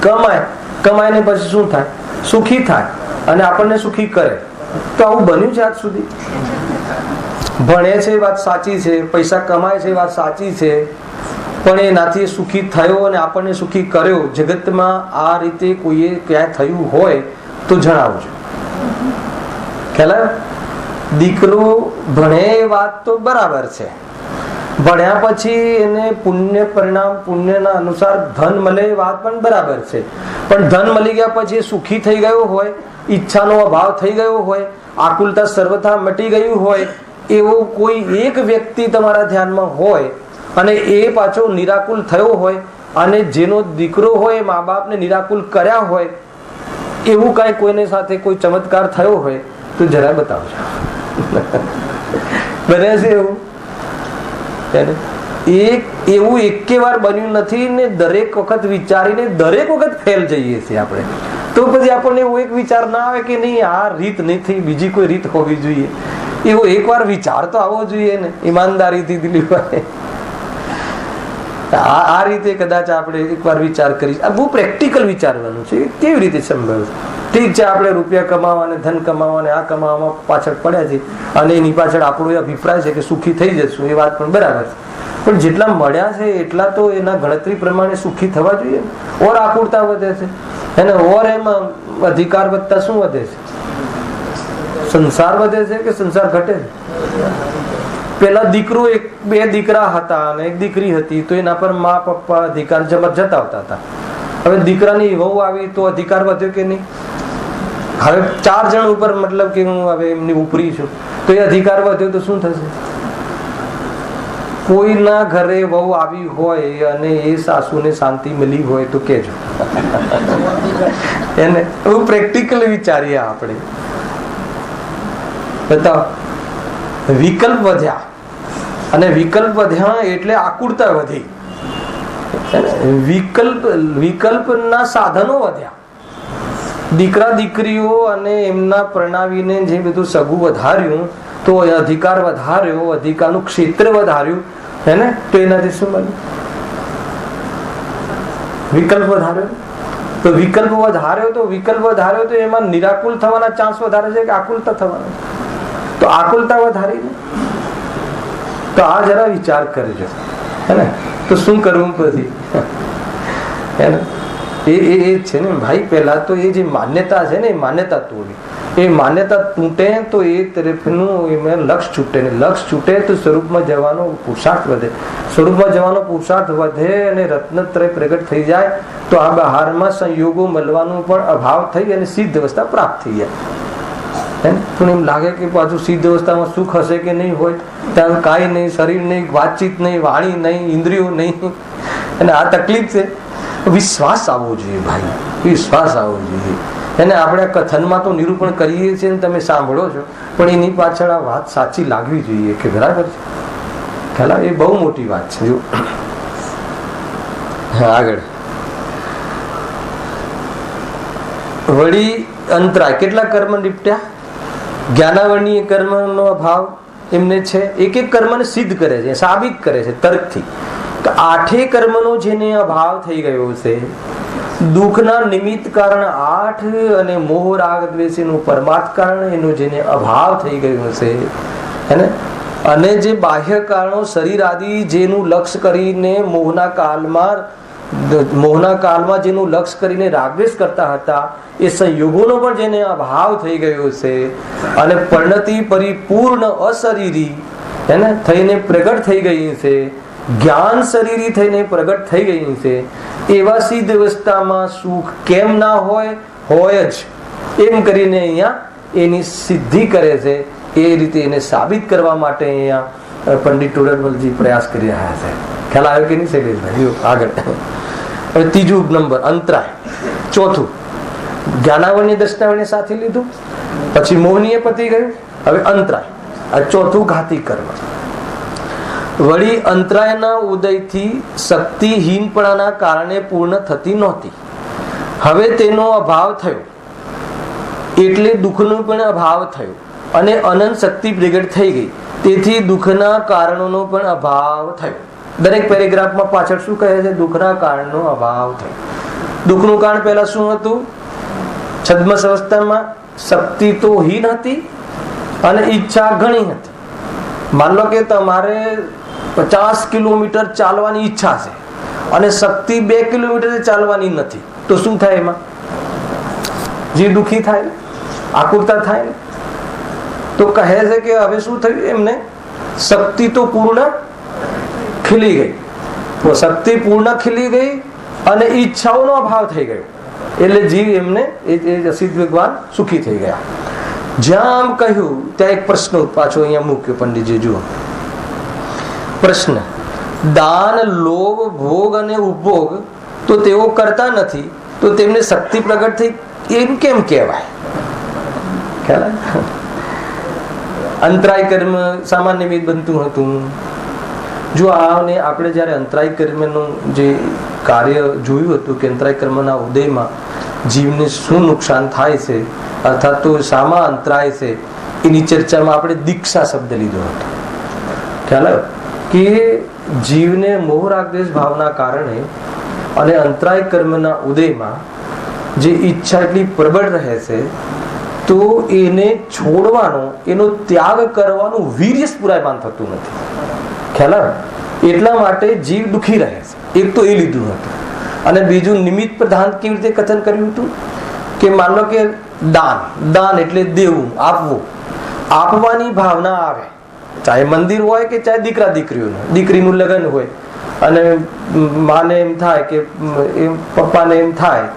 કમાય ને પછી શું થાય? સુખી થાય અને આપણને સુખી કરે. તો આવું બન્યું છે આજ સુધી? ભણે છે એ વાત સાચી છે, પૈસા કમાય છે એ વાત સાચી છે, પણ એનાથી સુખી થયો અને આપણને સુખી કર્યો, જગતમાં આ રીતે કોઈએ ક્યાંય થયું હોય તો જણાવજો. ખ્યાલ આવ્યો? દીકરો ભણે એ વાત તો બરાબર છે, ભણ્યા પછી એને પુણ્ય પરિણામ, પુણ્યના અનુસાર ધન મળે એ વાત પણ બરાબર છે, પણ ધન મળી ગયા પછી સુખી થઈ ગયો હોય, ઈચ્છાનો અભાવ થઈ ગયો હોય, આકુલતા સર્વથા મટી ગયું હોય, એવો કોઈ એક વ્યક્તિ તમારા ધ્યાનમાં હોય અને એ પાછો નિરાકુલ થયો હોય અને જેનો દીકરો હોય મા બાપને નિરાકુલ કર્યા હોય, એવું કાંઈ કોઈને સાથે કોઈ ચમત્કાર થયો હોય તો જરા બતાવજો. બને છે એવું? એવું એકે વાર બન્યું નથી ને દરેક વખત વિચારીને દરેક વખત ફેલ જઈએ છીએ આપણે. તો પછી આપણને એવો એક વિચાર ના આવે કે નહીં, આ રીત નથી, બીજી કોઈ રીત હોવી જોઈએ. એવો એકવાર વિચાર તો આવવો જોઈએ ને, ઈમાનદારીથી દિલીપભાઈ. આ રીતે કદાચ આપણે એકવાર વિચાર કરી, આ બહુ પ્રેક્ટિકલ વિચારવાનું છે. કેવી રીતે સંભવ? ઠીક છે, આપણે રૂપિયા કમાવા અને ધન કમાવા અને આ કમાવામાં પાછળ પડ્યા છે અને એની પાછળ આપણો અભિપ્રાય છે કે સુખી થઈ જશું, એ વાત પણ બરાબર છે, પણ જેટલા મળ્યા છે એટલા તો એના ગણતરી પ્રમાણે સુખી થવા જોઈએ. ઓર આકુરતા વધે છે અને ઓર એમાં અધિકાર વધતા શું વધે છે? સંસાર વધે છે કે સંસાર ઘટે છે? પેલા દીકરો બે દીકરા હતા અને એક દીકરી હતી, તો એના પર મા પપ્પા અધિકાર જતાવતા હતા. હવે દીકરાની વહુ આવી તો અધિકાર વધ્યો કે નહીં? હવે 4 જણ ઉપર, મતલબ કે હું હવે એમની ઉપરી છું, તો એ અધિકાર વધ્યો તો શું થશે? કોઈના ઘરે વહુ આવી હોય અને એ સાસુને શાંતિ મળી હોય તો કેજો. એને બહુ પ્રેક્ટિકલ વિચારીએ આપણે. બતાવો, વિકલ્પ વધ્યા અને વિકલ્પ વધ્યા એટલે આકુરતા વધી. વિકલ્પના સાધનો વધ્યા. દીકરા દીકરીઓ અને એમના પરણાવીને જે બધું સગું વધાર્યું તો અધિકાર વધાર્યો, અધિકારનું ક્ષેત્ર વધાર્યું, હે ને? તો એનાથી શું બન્યું? વિકલ્પ વધાર્યો. તો વિકલ્પ વધાર્યો તો એમાં નિરાકુલ થવાના ચાન્સ વધારે છે કે આકુલતા થવાના? તો આકુલતા વધારીને તો આ જરા વિચાર કરજો, હે ને? તો શું કરવું પછી? હે ને? એ છે ને ભાઈ, પહેલા તો એ જે માન્યતા છે ને, એ માન્યતા તોડી. એ માન્યતા તૂટે તો એ તરફનું એમાં લક્ષ છૂટે ને લક્ષ છૂટે તો સ્વરૂપમાં જવાનો પુરુષાર્થ વધે. સ્વરૂપમાં જવાનો પુરુષાર્થ વધે અને રત્નત્રય પ્રગટ થઈ જાય તો આ બહારમાં સંયોગો મળવાનો પણ અભાવ થઈ અને સિદ્ધ અવસ્થા પ્રાપ્ત થઈ જાય. પણ એમ લાગે કે પાછું સિદ્ધ અવસ્થામાં સુખ હશે કે નહીં હોય, ત્યાં કાંઈ નહીં, શરીર નહીં, વાતચીત નહીં, વાણી નહીં, ઇન્દ્રિયો નહીં, અને આ તકલીફ છે. વિશ્વાસ આવવો જોઈએ ભાઈ, વિશ્વાસ આવવો જોઈએ. એને આપણે કથનમાં તો નિરૂપણ કરીએ છીએ ને તમે સાંભળો છો, પણ એની પાછળ આ વાત સાચી લાગવી જોઈએ કે બરાબર છે. ખ્યાલ? એ બહુ મોટી વાત છે. જો આગળ વળી અંતરાય, કેટલા કર્મ નિપટ્યા? જ્ઞાનાવરણીય કર્મનો અભાવ એમને છે. એક એક કર્મને સિદ્ધ કરે છે, સાબિત કરે છે તર્કથી. તો 8 કર્મનો જેને અભાવ થઈ ગયો છે, દુઃખના નિમિત્ત કારણ 8 અને મોહ રાગ દ્વેષનું પરમાર્થ કારણ એનો જેને અભાવ થઈ ગયો છે, હે ને? અને જે બાહ્ય કારણો શરીર આદિ જેનું લક્ષ્ય કરીને મોહના કાળમાં જેનું લક્ષ્ય કરીને રાગદ્વેષ કરતા હતા, એ સંયોગોનો પણ જેને અભાવ થઈ ગયો છે અને પરિણતિ પરિપૂર્ણ અશરીરી, હે ને, થઈને પ્રગટ થઈ ગઈ છે, જ્ઞાન શરીરી થઈને પ્રગટ થઈ ગઈ છે, એવા સિદ્ધ અવસ્થામાં સુખ કેમ ના હોય? હોય જ. એમ કરીને અહીંયા એની સિદ્ધિ કરે છે. એ રીતે એને સાબિત કરવા માટે અહીંયા પંડિત ટોડરમલજી પ્રયાસ કરી રહ્યા છે. ખ્યાલ આવ્યો કે નહીં શૈલેષભાઈ? આગળ હવે 3 નંબર અંતરાય. 4 જ્ઞાનાવરણીય દર્શનાવરણીય સાથે લીધું, પછી મોહનીય પતી ગયું, હવે અંતરાય. આ 4 ઘાતી કર્મ. વળી અંતરાયના ઉદયથી શક્તિહીનપણાના કારણે પૂર્ણ થતી નહોતી. હવે તેનો અભાવ થયો એટલે દુઃખનો પણ અભાવ થયો અને અનંત શક્તિ પ્રગટ થઈ ગઈ. તેથી દુઃખના કારણોનો પણ અભાવ થયો. દરેક પેરેગ્રાફમાં પાછળ શું કહે છે? દુઃખના કારણનો અભાવ થયો. દુઃખનું કારણ પહેલા શું હતું? છદ્મસ અવસ્થામાં શક્તિ તો હીન હતી અને ઈચ્છા ઘણી હતી. માન લો કે તમારે 50 કિલોમીટર ચાલવાની ઈચ્છા છે અને શક્તિ 2 કિલોમીટર ચાલવાની નથી, તો શું થાય? એમાં જીવ દુઃખી થાય, આકુરતા થાય. તો કહે છે કે હવે શું થયું? એમને શક્તિ તો પૂર્ણ ખીલી ગઈ, તો શક્તિ પૂર્ણ ખીલી ગઈ અને ઈચ્છાઓનો અભાવ થઈ ગયો. એટલે જીવ એમને સિદ્ધ ભગવાન સુખી થઈ ગયા. જ્યાં આમ કહ્યું ત્યાં એક પ્રશ્ન પાછો અહીંયા મૂક્યો પંડિતજી. જુઓ પ્રશ્ન: દાન, લોભ, ભોગ અને ઉપભોગ તો તેઓ કરતા નથી, તો તેમને શક્તિ પ્રગટ થઈ એમ કેમ કહેવાય? ખ્યાલ? અંતરાય કર્મ સામાન્ય નિમિત્ત બનતું હતું. જો આને આપણે જયારે અંતરાય કર્મનું જે કાર્ય જોયું હતું કે અંતરાય કર્મના ઉદયમાં જીવને શું નુકસાન થાય છે, અર્થાત તો શામાં અંતરાય છે, એની ચર્ચામાં આપણે દીક્ષા શબ્દ લીધો હતો. ખ્યાલ કે જીવને મોહ રાગ દ્વેષ ભાવના કારણે અને અંતરાય કર્મના ઉદયમાં જે ઈચ્છા એટલી પ્રબળ રહે છે, તો એને છોડવાનો, એનો ત્યાગ કરવાનું વીર્ય પુરાયમાન થતું નથી. ખ્યાલ? એટલા માટે જીવ દુઃખી રહે છે. એક તો એ લીધું હતું. અને બીજું નિમિત્ત પ્રધાન કેવી રીતે કથન કર્યું હતું કે માન લો કે દાન એટલે દેવું, આપવું. આપવાની ભાવના આવે, ચાહે મંદિર હોય કે ચાહે દીકરા દીકરીઓનું, દીકરીનું લગ્ન હોય અને માને એમ થાય કે પપ્પાને એમ થાય,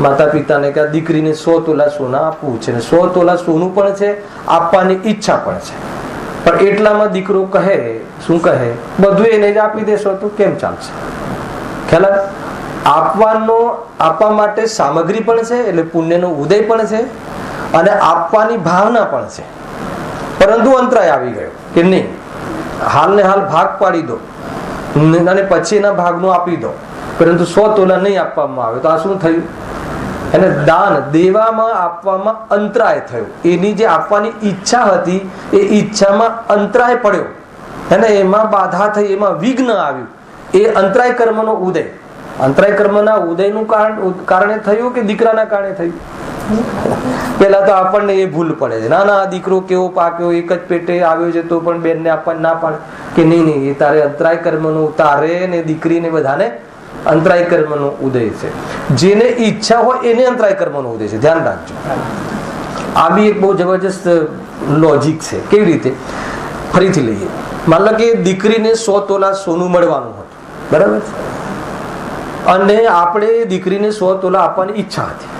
માતા પિતાને કે દીકરીને 100 તોલા સોના આપવું છે, 100 તોલા સોનું પણ છે, આપવાની ઈચ્છા પણ છે. પણ એટલામાં દીકરો કહે, શું કહે? બધું એને જ આપી દેશો તો કેમ ચાલશે? ખ્યાલ? આપવા માટે સામગ્રી પણ છે, એટલે પુણ્યનો ઉદય પણ છે, અને આપવાની ભાવના પણ છે. પરંતુ અંતરાય આવી ગયો કે નહીં, હાલ ને હાલ ભાગ પાડી દો અને પછી એના ભાગનું આપી દો, પરંતુ 100 તોલા નહીં આપવામાં આવે તો આ શું થયું? એને દાન દેવામાં આપવામાં અંતરાય થયો. એની જે આપવાની ઈચ્છા હતી એ ઈચ્છામાં અંતરાય પડ્યો, અને એમાં બાધા થઈ, એમાં વિઘ્ન આવ્યું. એ અંતરાય કર્મનો ઉદય. અંતરાય કર્મના ઉદયનું કારણે થયું કે દીકરાના કારણે થયું? પેલા તો આપણને એ ભૂલ પડે છે, ના ના દીકરો કેવો પાક્યો, એક જ પેટે આવ્યો છે તો પણ બેનને આપવા ના પાડે કે નહીં, એ તારે અંતરાય કર્મનો, તારે ને દીકરીને બધાને અંતરાય કર્મનો ઉદય છે. જેને ઈચ્છા હોય એને અંતરાય કર્મનો ઉદય છે. ધ્યાન રાખજો. આ બી એક બહુ જબરજસ્ત લોજિક છે. કેવી રીતે? ફરીથી લઈએ. માન લો કે દીકરીને 100 તોલા સોનું મળવાનું હતું, બરાબર? અને આપણે દીકરીને 100 તોલા આપવાની ઈચ્છા હતી,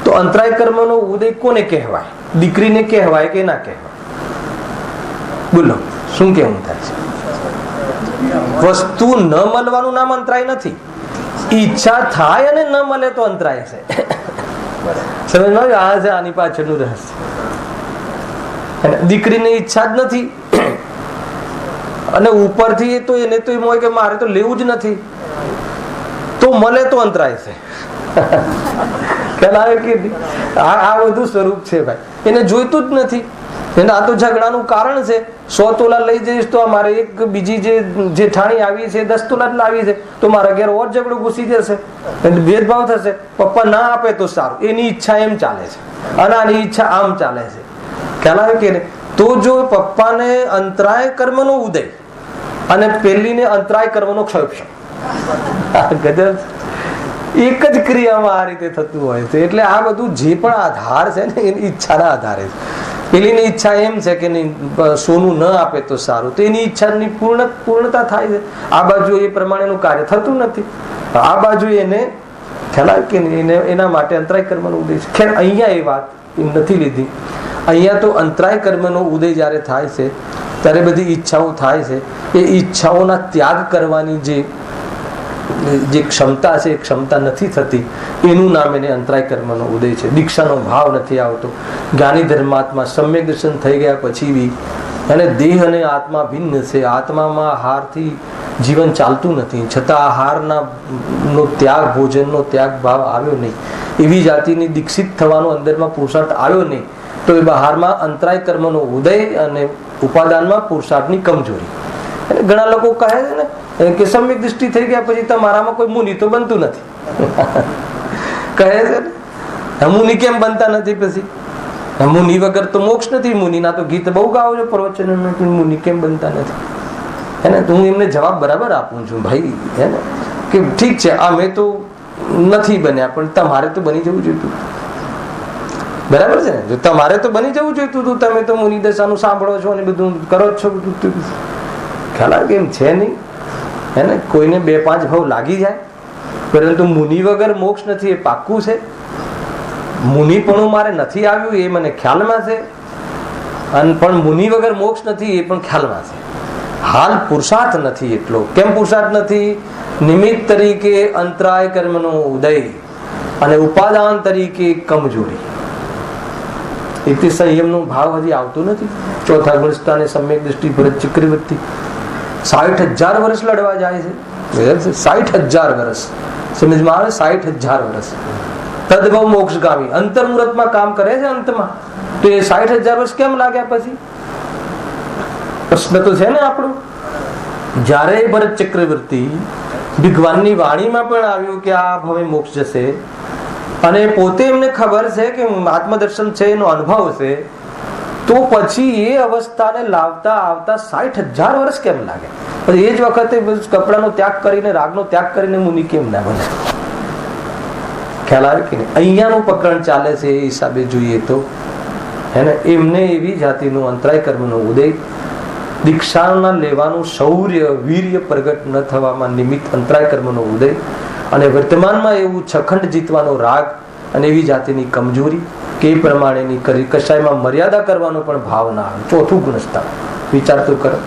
તો અંતરાય કર્મનો ઉદય કોને કહેવાય? દીકરીને કહેવાય કે ના કહેવાય? બોલો, શું કેવું થાય છે? વસ્તુ ન મળવાનું નામ અંતરાય નથી. ઈચ્છા થાય અને ન મળે તો અંતરાય છે. સમજમાં આવ્યું? આ છે આની પાછળનું રહસ્ય. દીકરીની ઈચ્છા જ નથી અને ઉપરથી તો એને તો એમ હોય કે મારે તો લેવું જ નથી, તો મળે તો અંતરાય છે. ખ્યાલ આવે કે આ બધું સ્વરૂપ છે ભાઈ. એને જોઈતું જ નથી. આ તો ઝઘડાનું કારણ છે. 100 તોલા લઈ જઈશ તો મારે એક બીજી જે જેઠાણી આવી છે 10 તોલા જ લાવી છે, તો મારા ઘેર ઓર ઝઘડો ઘૂસી જશે, ભેદભાવ થશે. પપ્પા ના આપે તો સારું, એની ઈચ્છા એમ ચાલે છે અને આની ઈચ્છા આમ ચાલે છે. ખ્યાલ આવે કે નહીં? તો જો પપ્પાને અંતરાય કર્મનો ઉદય અને પેલીને અંતરાય કર્મનો ક્ષય, ગજબ. એક જ ક્રિયામાં આ રીતે થતું હોય છે. એટલે આ બધું જે પણ આધાર છે ને એની ઈચ્છાના આધારે છે. પેલીની ઈચ્છા એમ છે કે નહીં સોનું ન આપે તો સારું, તો એની ઈચ્છાની પૂર્ણતા થાય છે. આ બાજુ એ પ્રમાણેનું કાર્ય થતું નથી, આ બાજુ એને ખ્યાલ આવે કે નહીં, એના માટે અંતરાય કર્મનો ઉદય છે. ખેર અહીંયા એ વાત નથી લીધી. અહીંયા તો અંતરાય કર્મનો ઉદય જ્યારે થાય છે ત્યારે બધી ઈચ્છાઓ થાય છે. એ ઈચ્છાઓના ત્યાગ કરવાની જે ક્ષમતા છે એ ક્ષમતા નથી થતી, એનું નામ એને અંતરાય કર્મનો ઉદય છે. દીક્ષાનો ભાવ નથી આવતો. જ્ઞાની ધર્માત્મા સમ્યક દર્શન થઈ ગયા પછી બી અને દેહ અને આત્મા ભિન્ન છે. આત્મામાં આહારથી જીવન ચાલતું નથી, છતાં આહારના ત્યાગ, ભોજનનો ત્યાગ ભાવ આવ્યો નહીં. એવી જાતિની દીક્ષિત થવાનો અંદરમાં પુરુષાર્થ આવ્યો નહીં. તો એ બહારમાં અંતરાય કર્મનો ઉદય અને ઉપાદાનમાં પુરુષાર્થની કમજોરી. ઘણા લોકો કહે છે ને કે સમ્યક દૃષ્ટિ થઈ ગયા પછી તમારામાં કોઈ મુનિ તો બનતું નથી. કહે છે ને મુનિ કેમ બનતા નથી? પછી મુનિ વગર તો મોક્ષ નથી. મુનિના તો ગીત બહુ ગાવો છો પ્રવચન, મુનિ કેમ બનતા નથી? હે ને? તો હું એમને જવાબ બરાબર આપું છું ભાઈ, હે ને, કે ઠીક છે અમે તો નથી બન્યા પણ તમારે તો બની જવું જોઈતું. બરાબર છે ને? જો તમારે તો બની જવું જોઈતું હતું, તમે તો મુનિ દશાનું સાંભળો છો અને બધું કરો છો. ખ્યાલ આવે કેમ છે નહીં? હે ને? કોઈને 2-5 ભાવ લાગી જાય, પરંતુ મુનિ વગર મોક્ષ નથી એ પાક્કું છે. મુનિપણું મારે નથી આવ્યું એ મને ખ્યાલમાં છે, અને પણ મુનિ વગર મોક્ષ નથી એ પણ ખ્યાલમાં છે. હાલ પુરુષાર્થ નથી એટલો. કેમ પુરુષાર્થ નથી? નિમિત્ત તરીકે અંતરાય કર્મનો ઉદય અને ઉપાદાન તરીકે કમજોરી. એટલે સંયમનો ભાવ હજી આવતો નથી. ચોથા ગુણસ્થાને સમ્યક દૃષ્ટિ ભરત ચક્રવર્તી 60,000 વર્ષ લડવા જાય છે. 60,000 વર્ષ સમજમાં આવે? 60,000 વર્ષ તદભવ મોક્ષગામી અંતર મુહૂર્તમાં કામ કરે છે અંતમાં. તો એ 60,000 વર્ષ કેમ લાગ્યા? પછી પ્રશ્ન તો છે ને આપણો. જ્યારે ભરત ચક્રવર્તી ભગવાનની વાણીમાં પણ આવ્યું કે આ ભવે મોક્ષ જશે, અને પોતે એમને ખબર છે કે આત્મદર્શન છે, એનો અનુભવ છે, તો પછી એ અવસ્થાને લાવતા આવતા 60,000 વર્ષ કેમ લાગે? પછી એ જ વખતે કપડાનો ત્યાગ કરીને, રાગનો ત્યાગ કરીને મુનિ કેમ ના બને? ખ્યાલ આવે કે નહીં? અહીંયાનું પ્રકરણ ચાલે છે એ હિસાબે જોઈએ તો, હે ને, એમને એવી જાતિનું અંતરાય કર્મનો ઉદય, દીક્ષાના લેવાનું શૌર્ય વીર્ય પ્રગટ ન થવામાં નિમિત્ત અંતરાય કર્મનો ઉદય, અને વર્તમાનમાં એવું છખંડ જીતવાનો રાગ અને એવી જાતિની કમજોરી કે એ પ્રમાણેની કરી કશાયમાં મર્યાદા કરવાનો પણ ભાવ ના આવે. ચોથું ગુણસ્થાન વિચાર તો કરો.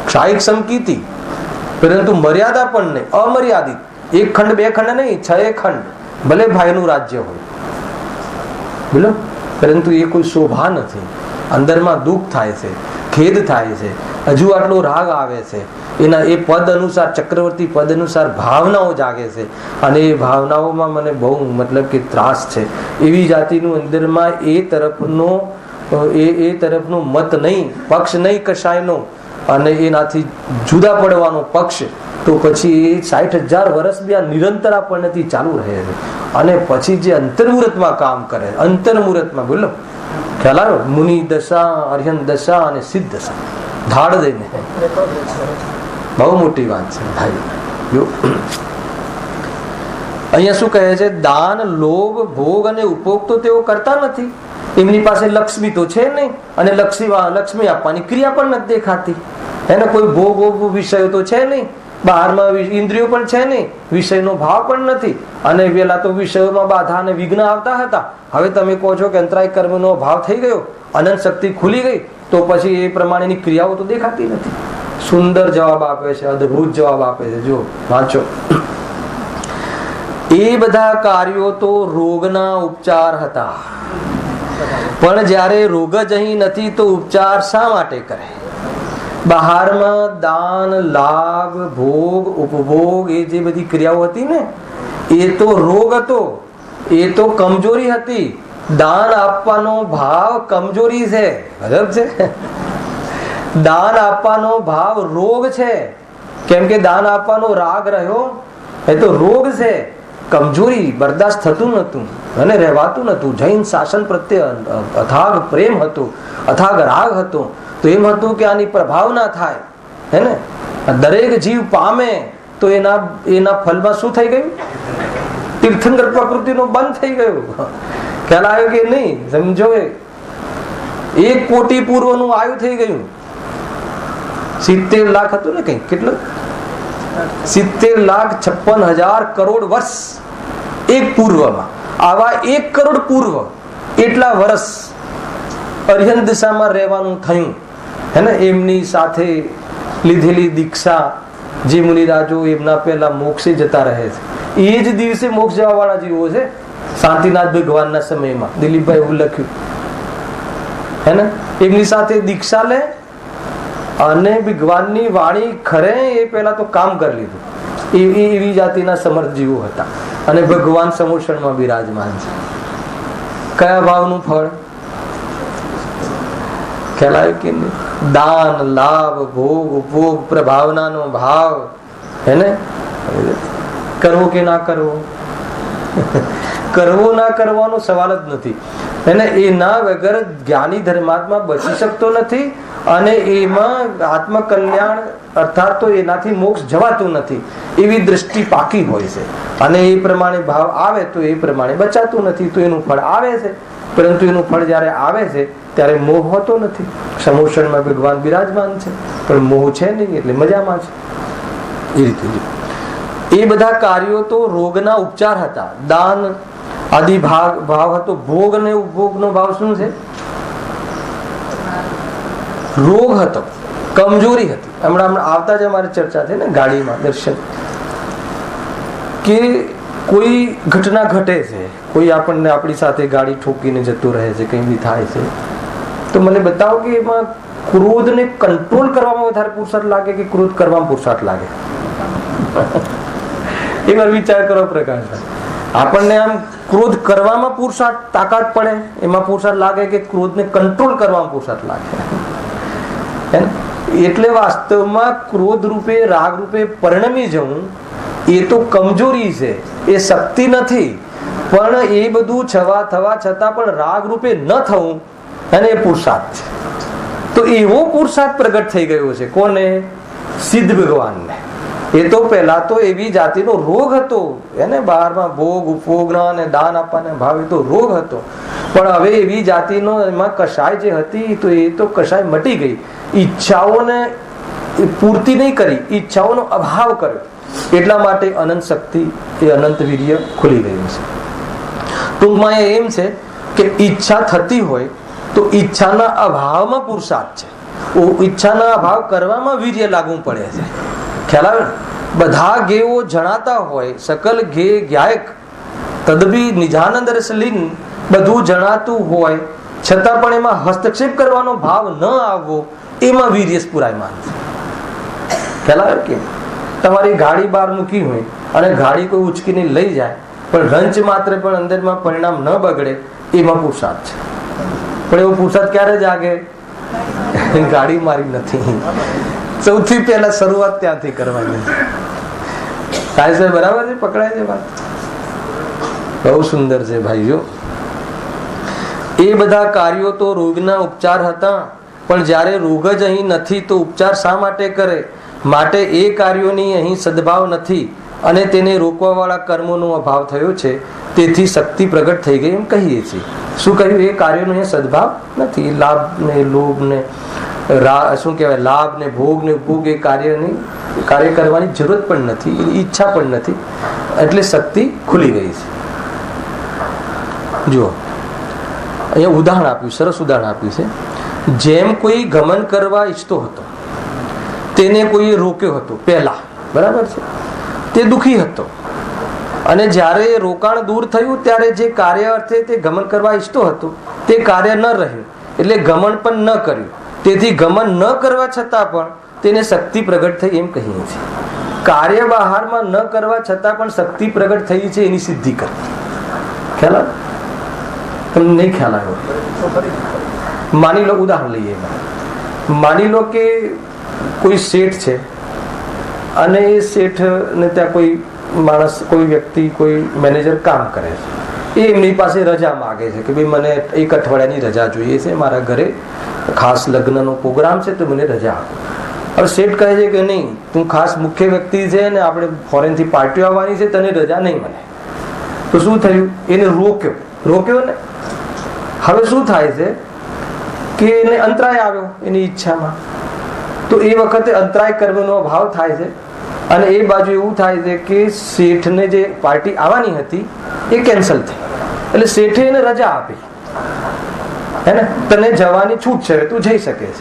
ક્ષાયિક સંકીર્તિ, પરંતુ મર્યાદા પણ નહીં, અમર્યાદિત. 1 ખંડ 2 ખંડ નહીં, 6 ખંડ, ભલે ભાઈનું રાજ્ય હોય, બોલો, પરંતુ એ કોઈ શોભા નથી. અંદરમાં દુઃખ થાય છે, ખેદ થાય છે, હજુ આટલો રાગ આવે છે. એના એ પદ અનુસાર, ચક્રવર્તી પદ અનુસાર ભાવનાઓ જાગે છે, અને એ ભાવનાઓમાં મને બહુ મતલબ કે ત્રાસ છે. એવી જાતિનું અંદરમાં એ તરફનો મત નહીં, પક્ષ નહીં કશાયનો, અને એનાથી જુદા પડવાનો પક્ષ, તો પછી એ 60,000 વર્ષ બી આ નિરંતર આપણને ચાલુ રહે છે. અને પછી જે અંતર્મુહૂર્તમાં કામ કરે, અંતર્મુહૂર્તમાં, બોલો ખ્યાલ આવ્યો? મુનિ દશા, અર્યન દશા અને સિદ્ધ દશા ધાડ દઈને, બહુ મોટી વાત છે ભાઈ. અહીંયા શું કહે છે? દાન, લોભ, ભોગ અને ઉપભોગ તો તેઓ કરતા નથી. એમની પાસે લક્ષ્મી તો છે નહીં, અને લક્ષ્મી આપવાની ક્રિયા પણ નથી દેખાતી. એને કોઈ ભોગ વિષયો તો છે નહીં, બહારમાં ઇન્દ્રિયો પણ છે નહીં, વિષયનો ભાવ પણ નથી. અને પેલા તો વિષયોમાં બાધા અને વિઘ્ન આવતા હતા. હવે તમે કહો છો કે અંતરાય કર્મનો ભાવ થઈ ગયો, અનંત શક્તિ ખુલી ગઈ, તો પછી એ પ્રમાણેની ક્રિયાઓ તો દેખાતી નથી. સુંદર જવાબ આપે છે, અદ્ભુત જવાબ આપે છે. જો વાંચો. એ બધા કાર્યો તો રોગના ઉપચાર હતા, પણ જ્યારે રોગ જ અહીં નથી તો ઉપચાર શા માટે કરે? બહારમાં દાન, લાભ, ભોગ, ઉપભોગ, એ જે બધી ક્રિયાઓ હતી ને, એ તો રોગ હતો, એ તો કમજોરી હતી. દાન આપવાનો ભાવ કમજોરી છે, બરાબર છે? દાન આપવાનો ભાવ રોગ છે, કેમ કે દાન આપવાનો રાગ રહ્યો, એ તો રોગ છે, કમજોરી, બરદાસ્ત થતું નતું અને રહેવાતું નતું. જૈન શાસન પ્રત્યે અથાગ પ્રેમ હતો, અથાગ રાગ હતો, તો એમ હતું કે આની પ્રભાવ ના થાય, હે ને, દરેક જીવ પામે, તો એના ફલમાં શું થઈ ગયું? તીર્થંકર પ્રકૃતિનો બંધ થઈ ગયો. ખ્યાલ આવ્યો કે નહીં? સમજો, 1 કોટી પૂર્વનું આયુ થઈ ગયું. 70 લાખ હતું ને, કઈ કેટલું? 70,56,000 કરોડ વર્ષ એક પૂર્વમાં. આવા 1 કરોડ પૂર્વ એટલા વર્ષ અર્યન દિશામાં રહેવાનું થયું, હે ને. એમની સાથે લીધેલી દીક્ષા, જે મુનિરાજો એમના પહેલા મોક્ષે જતા રહે છે, એ જ દિવસે મોક્ષ જવા વાળા જીવો છે. શાંતિનાથ ભગવાનના સમયમાં દિલીપભાઈ એવું લખ્યું, હે ને. એમની સાથે દીક્ષા લે અને ભગવાનની વાણી ખરે એ પહેલા તો કામ કરી લીધું. એવી જાતિના સમર્થ જીવો હતા, અને ભગવાન સમોષણમાં બિરાજમાન છે. કયા ભાવનું ફળ? ખ્યાલ આવ્યો કે નહીં? દાન, લાભ, ભોગ, ઉપભોગ, પ્રભાવનાનો ભાવ, હેને? કરવો કે ના કરવો? કરવો ના કરવાનો સવાલ જ નથી. એને એના વગર જ્ઞાની ધર્માત્મા બચી શકતો નથી, અને એમાં આત્મકલ્યાણ અર્થાત તો એનાથી મોક્ષ જવાતું નથી એવી દ્રષ્ટિ પાકી હોય છે. અને એ પ્રમાણે ભાવ આવે તો એ પ્રમાણે બચાતું નથી, તો એનું ફળ આવે છે. પરંતુ એનું ફળ જયારે આવે છે ત્યારે મોહ હોતો નથી. સમોષણમાં ભગવાન બિરાજમાન છે, પણ મોહ છે નહીં, એટલે મજામાં છે. એ રીતે એ બધા કાર્યો તો રોગના ઉપચાર હતા. દાન આદિ ભાવ હતો. ભોગ અને ઉપભોગનો ભાવ શું છે? રોગ હતો, કમજોરી હતી. હમણાં આવતા જ અમારી ચર્ચા થઈ ને ગાડીમાં દર્શન, કે કોઈ ઘટના ઘટે છે, કોઈ આપણને આપણી સાથે ગાડી ઠોકીને જતું રહે છે, કંઈ બી થાય છે, તો મને બતાવો કે એમાં ક્રોધને કંટ્રોલ કરવામાં વધારે પુરુષાર્થ લાગે કે ક્રોધ કરવામાં પુરુષાર્થ લાગે? એમાં વિચાર કરો પ્રકાશ. આપણને આમ ક્રોધ કરવામાં પુરુષાર્થ તાકાત પડે એમાં પુરુષાર્થ લાગે કે ક્રોધને કંટ્રોલ કરવામાં પુરુષાર્થ લાગે? એટલે વાસ્તવમાં ક્રોધ રૂપે રાગ રૂપે પરિણમી જવું એ તો કમજોરી છે, એ શક્તિ નથી. પણ એ બધું થવા છતાં પણ રાગ રૂપે ન થવું અને એ પુરુષાર્થ છે. તો એવો પુરુષાર્થ પ્રગટ થઈ ગયો છે. કોને? સિદ્ધ ભગવાનને. એ તો પહેલા તો એવી જાતિનો રોગ હતો, એને બહારમાં ભોગ ઉપભોગના અને દાન આપવાના ભાવ, એ તો રોગ હતો. પણ હવે એવી જાતિનો એમાં કશાય જે હતી તો એ તો કશાય મટી ગઈ. ઈચ્છાઓને પૂર્તિ નહીં કરી, ઈચ્છાઓનો અભાવ કર્યો. એટલા માટે અનંત શક્તિ એ અનંત વીર્ય ખુલી ગયું છે. ટૂંકમાં એમ છે કે ઈચ્છા થતી હોય તો ઈચ્છાના અભાવમાં પુરુષાર્થ છે, ઈચ્છાના અભાવ કરવામાં વીર્ય લાગવું પડે છે. ખ્યાલ આવે? બધા ગેવો જણાતા હોય, સકલ ગે ગાયક તદભી નિજાનંદ રસલીન, બધું જણાતું હોય છતાં પણ એમાં હસ્તક્ષેપ કરવાનો ભાવ ન આવવો, એમાં વીર્ય પુરાયમાન છે. ખ્યાલ આવે કે તમારી ગાડી બહાર મૂકી હોય અને ગાડી કોઈ ઉચકીને લઈ જાય, પણ રંચ માત્ર પણ અંદરમાં પરિણામ ન બગડે, એમાં પુરુષાર્થ છે. પણ એવો પુરુષાર્થ ક્યારે જાગે? ગાડી મારી નથી. સૌથી પહેલા શરૂઆત ત્યાંથી કરવાની. થાય છે? બરાબર છે? પકડાય છે વાત? બહુ સુંદર છે ભાઈઓ. એ બધા કાર્યો તો રોગના ઉપચાર હતા, પણ જ્યારે રોગ જ અહીં નથી તો ઉપચાર શા માટે કરે? માટે એ કાર્યોની અહીં સદભાવ નથી અને તેને રોકવા વાળા કર્મોનો અભાવ થયો છે, તેથી શક્તિ પ્રગટ થઈ ગઈ એમ કહીએ છીએ. શું કહ્યું? એ કાર્યોનો અહીં સદભાવ નથી. લાભ ને લોભ ને શું કહેવાય, લાભ ને ભોગ ને ઉપભોગ, એ કાર્ય કરવાની જરૂરત પણ નથી, ઈચ્છા પણ નથી, એટલે શક્તિ ખુલી ગઈ છે. જુઓ અહીંયા ઉદાહરણ આપ્યું, સરસ ઉદાહરણ આપ્યું છે. જેમ કોઈ ગમન કરવા ઈચ્છતો હતો, તેને કોઈએ રોક્યો હતો પહેલા, બરાબર છે? તે દુઃખી હતો, અને જ્યારે રોકાણ દૂર થયું ત્યારે જે કાર્ય અર્થે તે ગમન કરવા ઈચ્છતો હતો તે કાર્ય ન રહ્યું, એટલે ગમન પણ ન કર્યું. તેથી ગમન ન કરવા છતાં પણ તેને શક્તિ પ્રગટ થઈ એમ કહીએ છીએ. કાર્ય બહારમાં ન કરવા છતાં પણ શક્તિ પ્રગટ થઈ છે, એની સિદ્ધિ કરતી. ખ્યાલ આવે? તમને નહીં ખ્યાલ આવ્યો? માની લો, ઉદાહરણ લઈએ. માની લો કે કોઈ શેઠ છે અને એ શેઠને ત્યાં કોઈ માણસ, કોઈ વ્યક્તિ, કોઈ મેનેજર કામ કરે છે. એ એમની પાસે રજા માગે છે કે ભાઈ મને 1 અઠવાડિયાની રજા જોઈએ છે, મારા ઘરે ખાસ લગ્નનો પ્રોગ્રામ છે, તો મને રજા આપો. હવે શેઠ કહે છે કે નહીં, તું ખાસ મુખ્ય વ્યક્તિ છે ને આપણે ફોરેનથી પાર્ટીઓ આવવાની છે, તને રજા નહીં મળે. તો શું થયું? એને રોક્યો ને. હવે શું થાય છે કે એને અંતરાય આવ્યો એની ઈચ્છામાં. તો એ વખતે અંતરાય કર્મનો ભાવ થાય છે, અને એ બાજુ એવું થાય છે કે શેઠને જે પાર્ટી આવવાની હતી એ કેન્સલ થઈ, એટલે શેઠે એને રજા આપી, હે ને? તને જવાની છૂટ છે, તું જઈ શકે છે.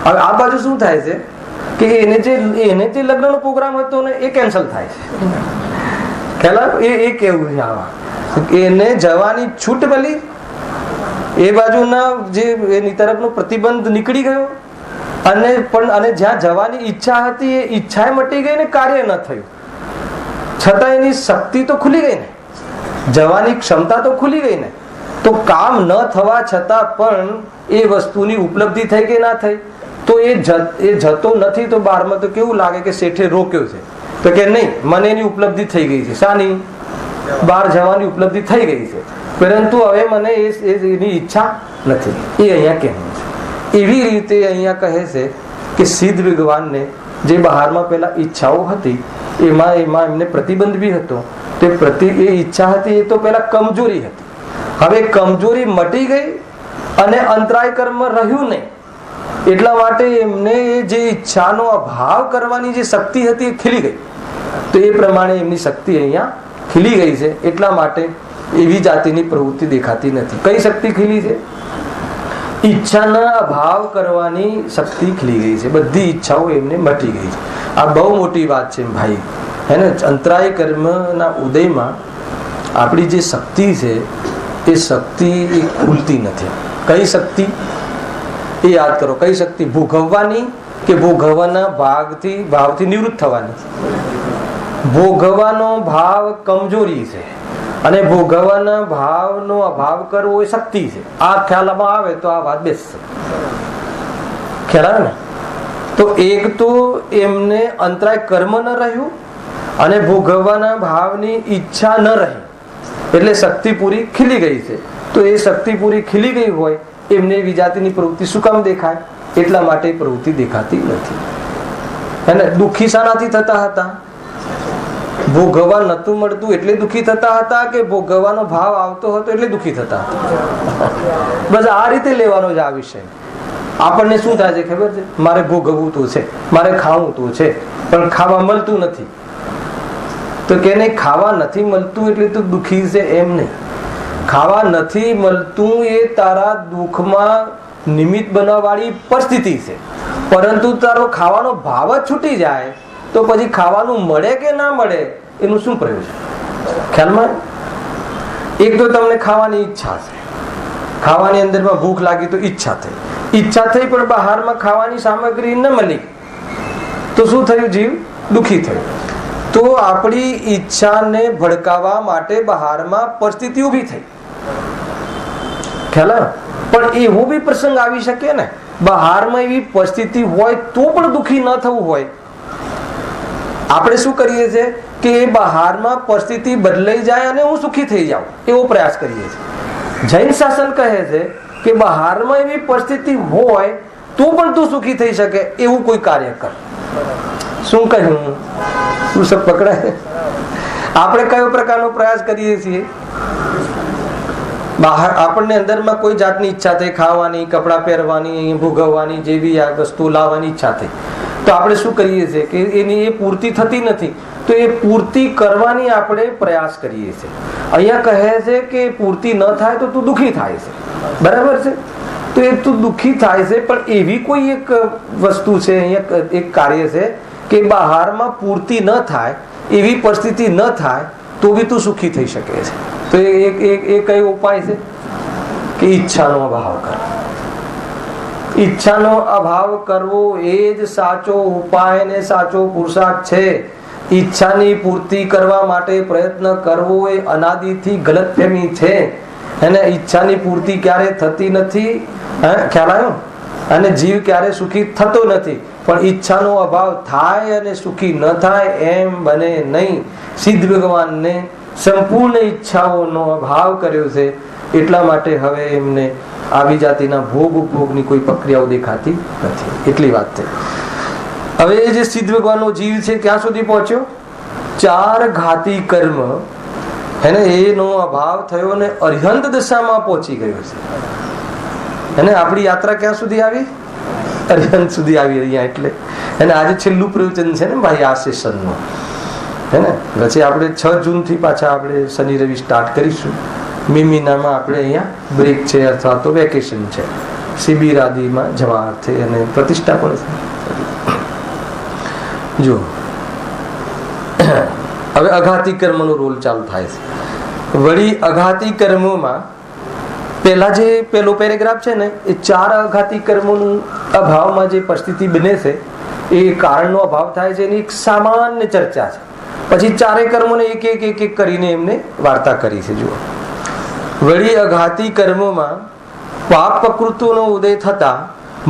હવે આ બાજુ શું થાય છે કે એને જે લગ્નનો પ્રોગ્રામ હતો ને એ કેન્સલ થાય છે. ખ્યાલ? એ કેવું છે આમાં? એને જવાની છૂટ મળી, એ બાજુના જે એની તરફનો પ્રતિબંધ નીકળી ગયો, અને જ્યાં જવાની ઈચ્છા હતી એ ઈચ્છા મટી ગઈ ને કાર્ય ન થયું, છતાં એની શક્તિ તો ખુલી ગઈ ને, જવાની ક્ષમતા તો ખુલી ગઈ ને. તો કામ ન થવા છતાં પણ એ વસ્તુની ઉપલબ્ધિ થઈ કે ના થઈ? તો એ જતો નથી તો બહારમાં તો કેવું લાગે કે શેઠે રોક્યો છે, તો કે નહીં, મને એની ઉપલબ્ધિ થઈ ગઈ છે. શાની? બહાર જવાની ઉપલબ્ધિ થઈ ગઈ છે, પરંતુ હવે મને એની ઈચ્છા નથી. એ અહીંયા કહેવું છે. એવી રીતે અહીંયા કહે છે કે સિદ્ધ ભગવાનને જે બહારમાં પેલા ઈચ્છાઓ હતી એમાં એમને પ્રતિબંધ બી હતો. એ ઈચ્છા હતી એ તો પેલા કમજોરી હતી. હવે કમજોરી મટી ગઈ અને અંતરાય કર્મ રહ્યું નહીં, એટલા માટે એમને જે ઈચ્છાનો અભાવ કરવાની જે શક્તિ હતી એ ખીલી ગઈ. તો એ પ્રમાણે એમની શક્તિ અહીંયા ખીલી ગઈ છે. એટલા માટે એવી જાતિની પ્રવૃત્તિ દેખાતી નથી. કઈ શક્તિ ખીલી છે? ઈચ્છાના અભાવ કરવાની શક્તિ ખીલી ગઈ છે. બધી ઈચ્છાઓ એમને મટી ગઈ છે. આ બહુ મોટી વાત છે ભાઈ, હે ને? અંતરાય કર્મના ઉદયમાં આપણી જે શક્તિ છે એ શક્તિ એ ખુલતી નથી. કઈ શક્તિ એ યાદ કરો. કઈ શક્તિ? ભોગવવાની કે ભોગવવાના ભાવથી નિવૃત્ત થવાની? ભોગવવાનો ભાવ કમજોરી છે અને ભોગવવાના ભાવનો અભાવ કરવો એ શક્તિ છે. આ ખ્યાલમાં આવે તો આ વાત બેસશે. ખ્યાલ આવે ને? તો એક તો એમને અંતરાય કર્મ ન રહ્યું અને ભોગવવાના ભાવની ઈચ્છા ન રહી, એટલે શક્તિ પૂરી ખીલી ગઈ છે. તો એ શક્તિ પૂરી ખીલી ગઈ હોય એમને વિજાતિની પ્રવૃત્તિ શું કામ દેખાય? એટલા માટે પ્રવૃત્તિ દેખાતી નથી. હે ને? દુઃખી શાનાથી થતા હતા? ભોગવવા નતું મળતું એટલે દુઃખી થતા હતા કે ભોગવવાનો ભાવ આવતો હતો એટલે દુઃખી થતા હતા? બસ આ રીતે લેવાનો જ આ વિષય. આપણને શું થાય છે ખબર છે? મારે ભોગવવું તો છે, મારે ખાવું તો છે, પણ ખાવા મળતું નથી. તો કે નહીં, ખાવા નથી મળતું એટલે તું દુઃખી છે એમ નહીં. ખાવા નથી મળતું એ તારા દુઃખમાં નિમિત્ત બનવાવાળી પરિસ્થિતિ છે, પરંતુ તારો ખાવાનો ભાવ જ છૂટી જાય તો પછી ખાવાનું મળે કે ના મળે એનું શું પ્રયોજન? ખ્યાલમાં? એક તો તમને ખાવાની ઈચ્છા છે, ખાવાની અંદરમાં ભૂખ લાગી તો ઈચ્છા થઈ પણ બહારમાં ખાવાની સામગ્રી ન મળી તો શું થયું? જીવ દુઃખી થયો. તો આપણી ઈચ્છાને ભડકાવવા માટે બહારમાં પરિસ્થિતિ ઊભી થઈ. ખ્યાલ? પણ એવો બી પ્રસંગ આવી શકે ને, બહારમાં એવી પરિસ્થિતિ હોય તો પણ દુઃખી ન થવું હોય. આપણે શું કરીએ છીએ કે બહારમાં પરિસ્થિતિ બદલાઈ જાય અને હું સુખી થઈ જાઉં એવો પ્રયાસ કરીએ છીએ. જૈન શાસન કહે છે કે બહારમાં એવી પરિસ્થિતિ હોય તો પણ તું સુખી થઈ શકે એવું કોઈ કાર્ય કર. શું કહ્યું? શું સબ પકડાય? આપણે કયો પ્રકારનો પ્રયાસ કરીએ છીએ? બહાર આપણને અંદરમાં કોઈ જાતની ઈચ્છા થઈ, ખાવાની, કપડાં પહેરવાની, ભોગવવાની, જેવી આ વસ્તુ લાવવાની ઈચ્છા થઈ, તો આપણે શું કરીએ છીએ કે એની એ પૂર્તિ થતી નથી, તો એ પૂર્તિ કરવાની આપણે પ્રયાસ કરીએ છીએ. અહીંયા કહે છે કે પૂર્તિ ન થાય તો તું દુઃખી થાય છે. બરાબર છે? તો એ તું દુઃખી થાય છે, પણ એવી કોઈ એક વસ્તુ છે, અહીંયા એક કાર્ય છે કે બહારમાં પૂર્તિ ન થાય, એવી પરિસ્થિતિ ન થાય તો બી તું સુખી થઈ શકે છે. તો એ કયો ઉપાય છે કે ઈચ્છાનો અભાવ કરવો. ઈચ્છાનો અભાવ કરવો એ જ સાચો ઉપાય ને સાચો પુરુષાર્થ છે. ઈચ્છાની પૂર્તિ કરવા માટે પ્રયત્ન કરવો એ અનાદિથી ગલતફહેમી છે. અને ઈચ્છાની પૂર્તિ ક્યારે થતી નથી. ખ્યાલ આવ્યો? અને જીવ ક્યારે સુખી થતો નથી. પણ ઈચ્છાનો અભાવ થાય અને સુખી ન થાય એમ બને નહીં. સિદ્ધ ભગવાનને સંપૂર્ણ ઈચ્છાઓનો અભાવ કર્યો છે, એટલા માટે હવે એમને આવી જાતિના ભોગ ઉપભોગની કોઈ પ્રક્રિયાઓ દેખાતી નથી. એટલી વાત છે. હવે જે સિદ્ધ ભગવાનનો જીવ છે ક્યાં સુધી પહોંચ્યો? 4 ઘાતી કર્મ એને એનો અભાવ થયો અને અરિહંત દશામાં પહોંચી ગયો છે. અને આપણી યાત્રા ક્યાં સુધી આવી? અરિહંત સુધી આવી અહીંયા. એટલે અને આજે છેલ્લું પ્રવચન છે ને ભાઈ આ સેશનનું, હે ને? પછી આપણે 6 જૂનથી પાછા આપણે શનિ રવિ સ્ટાર્ટ કરીશું. મે મહિનામાં આપણે અહીંયા બ્રેક છે અથવા તો વેકેશન છે, શિબિર આદિમાં જવા અર્થે અને પ્રતિષ્ઠા પણ છે. જો હવે અઘાતી કર્મનો રોલ ચાલુ થાય છે. વળી અઘાતી કર્મોમાં પેલો પેરેગ્રાફ છે ને, એ 4 અઘાતી કર્મોનું અભાવમાં જે પરિસ્થિતિ બને છે એ કારણનો અભાવ થાય છે એની એક સામાન્ય ચર્ચા છે. પછી 4 કર્મોને એક એક કરીને એમને વાર્તા કરી છે. જુઓ, વળી અઘાતી કર્મોમાં પાપ પ્રકૃતિનો ઉદય થતા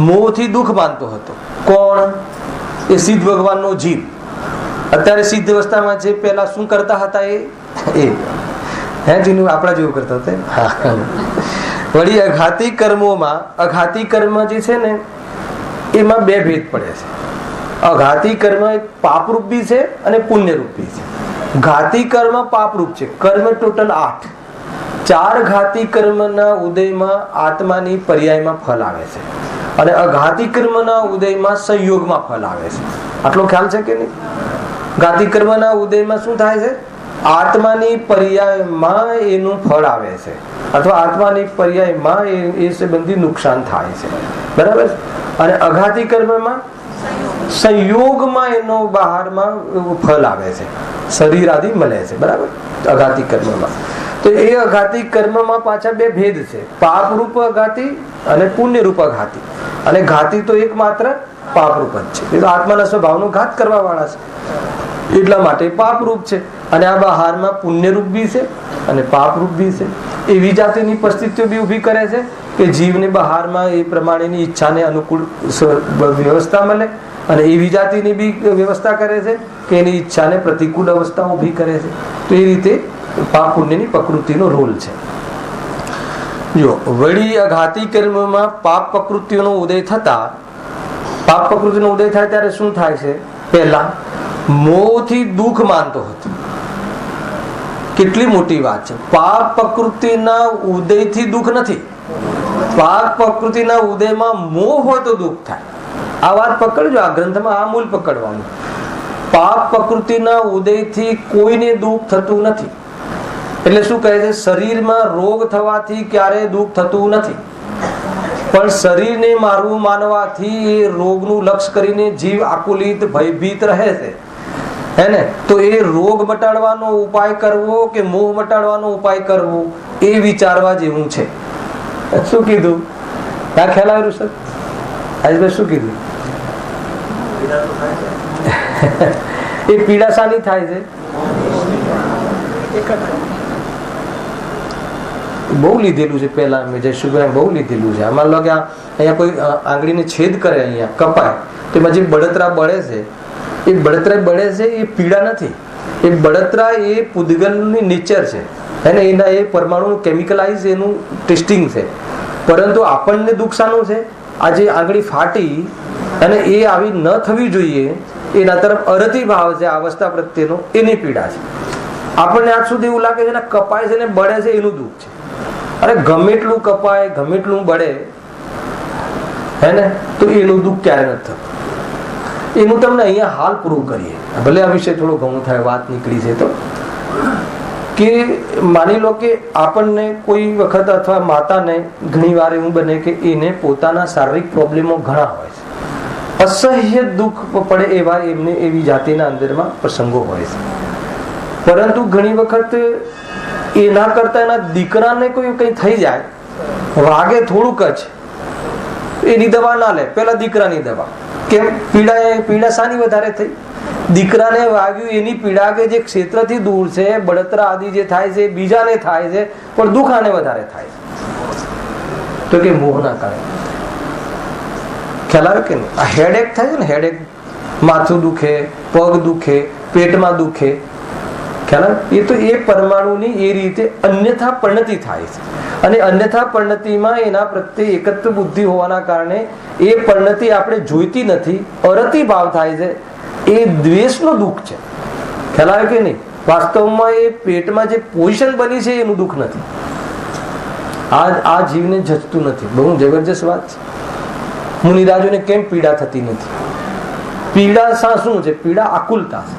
મોહથી દુઃખ માનતો હતો. કોણ? એ સિદ્ધ ભગવાનનો જીવ. અત્યારે સિદ્ધ અવસ્થામાં છે, પેલા શું કરતા હતા એ હે જીનું આપણા જેવું કરતા હતા. વળી અઘાતી કર્મોમાં, અઘાતી કર્મ જે છે ને એમાં બે ભેદ પડે છે. અઘાતી કર્મ એક પાપરૂપ બી છે અને પુણ્યરૂપ બી છે. ઘાતી કર્મ પાપરૂપ છે. કર્મ ટોટલ 8. 4 ઘાતી કર્મના ઉદયમાં આત્માની પર્યાયમાં ફલ આવે છે અને અઘાતી કર્મના ઉદયમાં સંયોગમાં ફલ આવે છે. આટલો ખ્યાલ છે કે નહીં? ઘાતી કર્મના ઉદયમાં શું થાય છે? આત્માની પર્યાયમાં એનું ફળ આવે છે અથવા આત્માની પર્યાયમાં એ સંબંધી નુકસાન થાય છે. બરાબર. અને અઘાતી કર્મમાં સંયોગમાં એનો બહારમાં ફળ આવે છે, શરીર આદિ મળે છે. બરાબર. અઘાતી કર્મમાં તો એ અઘાતી કર્મમાં પાછા બે ભેદ છે, પાપરૂપ અઘાતી અને પુણ્યરૂપ અઘાતી. અને ઘાતી તો એકમાત્ર પાપરૂપ જ છે. એ તો આત્માના સ્વભાવનો ઘાત કરવા વાળા છે, એટલા માટે પાપરૂપ છે. અને આ બહારમાં પુણ્યરૂપ બી છે અને પાપરૂપ બી છે. એવી જાતિની પરિસ્થિતિઓ બી ઊભી કરે છે કે જીવને બહારમાં એ પ્રમાણેની ઈચ્છાને અનુકૂળ વ્યવસ્થા મળે અને એવી જાતિની બી વ્યવસ્થા કરે છે કે એની ઈચ્છાને પ્રતિકૂળ અવસ્થા ઊભી કરે છે. તો એ રીતે પાપ પુણ્યની પ્રકૃતિનો રોલ છે. જો વળી અઘાતી કર્મમાં પાપ પ્રકૃતિનો ઉદય થતા, પાપ પ્રકૃતિનો ઉદય થાય ત્યારે શું થાય છે? પહેલા મોહથી દુઃખ માનતો હતો. કેટલી મોટી વાત છે! પાપ પ્રકૃતિના ઉદયથી દુઃખ નથી. પાપ પ્રકૃતિના ઉદયમાં મોહ હોય તો દુઃખ થાય. આ વાત પકડજો, આ ગ્રંથમાં આ મૂળ પકડવાનું. પાપ પ્રકૃતિના ઉદયથી કોઈને દુઃખ થતું નથી. એટલે શું કહે છે? શરીરમાં રોગ થવાથી ક્યારે દુઃખ થતું નથી, પણ શરીરને મારવું માનવાથી એ રોગનું લક્ષ્ય કરીને જીવ આકુલિત ભયભીત રહે છે. હે ને? તો એ રોગ મટાડવાનો ઉપાય કરવો કે મોહ મટાડવાનો ઉપાય કરવો એ વિચારવા જેવું છે. શું કીધું? આ ખ્યાલ આવ્યું સર? આજભાઈ શું કીધું? એ પીડા શાની થાય છે? બહુ લીધેલું છે પહેલા. મેં જયશુભાઈ બહુ લીધેલું છે. આમાં લો કે અહીંયા કોઈ આંગળીને છેદ કરે, અહીંયા કપાય તો એમાં જે બળતરા બળે છે, એ બળતરા બળે છે એ પીડા નથી. એ બળતરા એ પૂદગલની નેચર છે અને એના એ પરમાણુ કેમિકલાઇઝ એનું ટેસ્ટિંગ છે. પરંતુ આપણને દુઃખ શાનું છે? આજે આંગળી ફાટી અને એ આવી ન થવી જોઈએ એના તરફ અરતી ભાવ છે, આ અવસ્થા પ્રત્યેનો, એની પીડા છે. આપણને આજ સુધી એવું લાગે છે ને કપાય છે ને બળે છે એનું દુઃખ છે. અરે ગમે એટલું કપાય, ગમે એટલું બળે, હે ને, તો એનું દુઃખ ક્યારે નથી થતું. એનું તમને અહીંયા હાલ પૂરું કરીએ. ભલે આ વિશે થોડું ઘણું થાય, વાત નીકળી છે તો, કે માની લો કે આપણને કોઈ વખત અથવા માતાને ઘણી વાર એવું બને કે એને પોતાના શારીરિક પ્રોબ્લેમો ઘણા હોય છે, અસહ્ય દુઃખ પડે એવા એમને એવી જાતિના અંદરમાં પ્રસંગો હોય છે. પરંતુ ઘણી વખત એના કરતા એના દીકરાને કોઈ કંઈ થઈ જાય, વાગે થોડુંક જ, એની દવા ના લે, પેલા દીકરાની દવા. કેમ? પીડા શાની વધારે થઈ? દીકરાને વાગ્યું એની પીડા કે જે ક્ષેત્રથી દૂર છે, બળતરા આદિ જે થાય છે બીજાને થાય છે, પણ દુઃખ આને વધારે થાય છે. તો કે મોહના કારણે. ખ્યાલ આવે કે નહીં? આ હેડેક થાય છે ને, હેડેક, માથું દુખે, પગ દુખે, પેટમાં દુખે, ખ્યાલ આવે? એ તો એ પરમાણુની એ રીતે અન્યથા પરિણતિ થાય છે. અને અન્યથા પરિણતિમાં એના પ્રત્યે એકત્વ બુદ્ધિ હોવાના કારણે એ પરિણતિ આપણે જોઈતી નથી, અરતિ ભાવ થાય છે. એ દ્વેષનો દુઃખ છે. ખ્યાલ આવે કે નહીં? વાસ્તવમાં એ પેટમાં જે પોઝિશન બની છે એનું દુઃખ નથી. આ જીવને જચતું નથી. બહુ જબરજસ્ત વાત છે. મુનિરાજોને કેમ પીડા થતી નથી? પીડા શું છે? પીડા આકુલતા છે.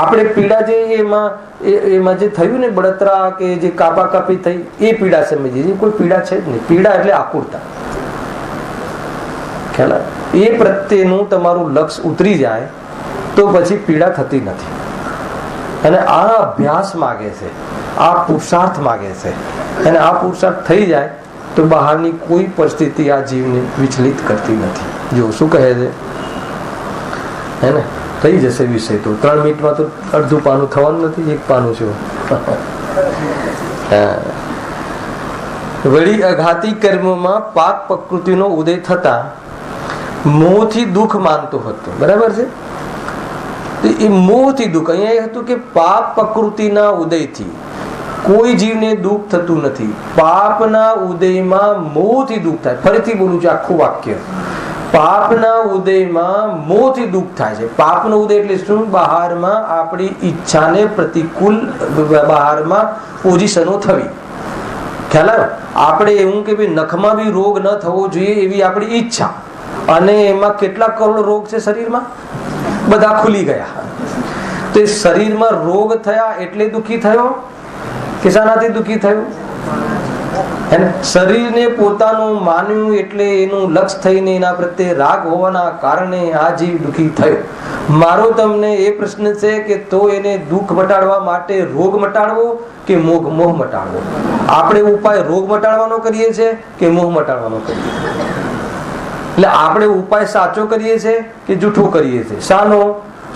આપણે પીડા જે એમાં જે થયું ને, બળતરા કે જે કાપા કાપી થઈ, એ પીડા સમજીએ. કોઈ પીડા છે જ નહીં. પીડા એટલે આકુલતા. ખ્યાલ આવે? એ પ્રત્યેનું તમારું લક્ષ્ય ઉતરી જાય તો પછી પીડા થતી નથી. અને આ અભ્યાસ માગે છે, આ પુરુષાર્થ માગે છે. અને આ પુરુષાર્થ થઈ જાય તો બહારની કોઈ પરિસ્થિતિ આ જીવને વિચલિત કરતી નથી. જો શું કહે છે, હે ને? થઈ જશે વિષય તો 3 મિનિટમાં તો અડધું પાનું થવાનું નથી, 1 પાનું છે. વળી અઘાતી કર્મોમાં પાપ પ્રકૃતિનો ઉદય થતા મોહથી દુઃખ માનતો હતો. બરાબર છે? એ મોહથી દુઃખ, અહીંયા હતું કે પાપ પ્રકૃતિના ઉદયથી કોઈ જીવને દુઃખ થતું નથી. પાપના ઉદયમાં મોહથી દુઃખ થાય. ફરીથી બોલું છું આખું વાક્ય. પાપના ઉદયમાં મોહથી દુઃખ થાય છે. પાપનો ઉદય એટલે શું? બહારમાં આપણી ઈચ્છાને પ્રતિકૂળ બહારમાં પોઝિશનો થવી. ખ્યાલ આવ્યો? આપણે એવું કે ભાઈ નખમાં બી રોગ ન થવો જોઈએ એવી આપણી ઈચ્છા, અને એમાં કેટલા કરોડ રોગ છે શરીરમાં, બધા ખુલી ગયા. તો એ શરીરમાં રોગ થયા એટલે દુઃખી થયો કે શાનાથી દુઃખી થયો? શરીરને પોતાનું માન્યું એટલે એનું લક્ષ થઈને એના પ્રત્યે રાગ હોવાના કારણે આ જીવ દુઃખી થયો. મારો તમને એ પ્રશ્ન છે કે તો એને દુઃખ મટાડવા માટે રોગ મટાડવો કે મોહ મટાડવો? આપણે ઉપાય રોગ મટાડવાનો કરીએ છીએ કે મોહ મટાડવાનો કરીએ છીએ? એટલે આપણે ઉપાય સાચો કરીએ છીએ કે જૂઠો કરીએ છીએ? શાનો?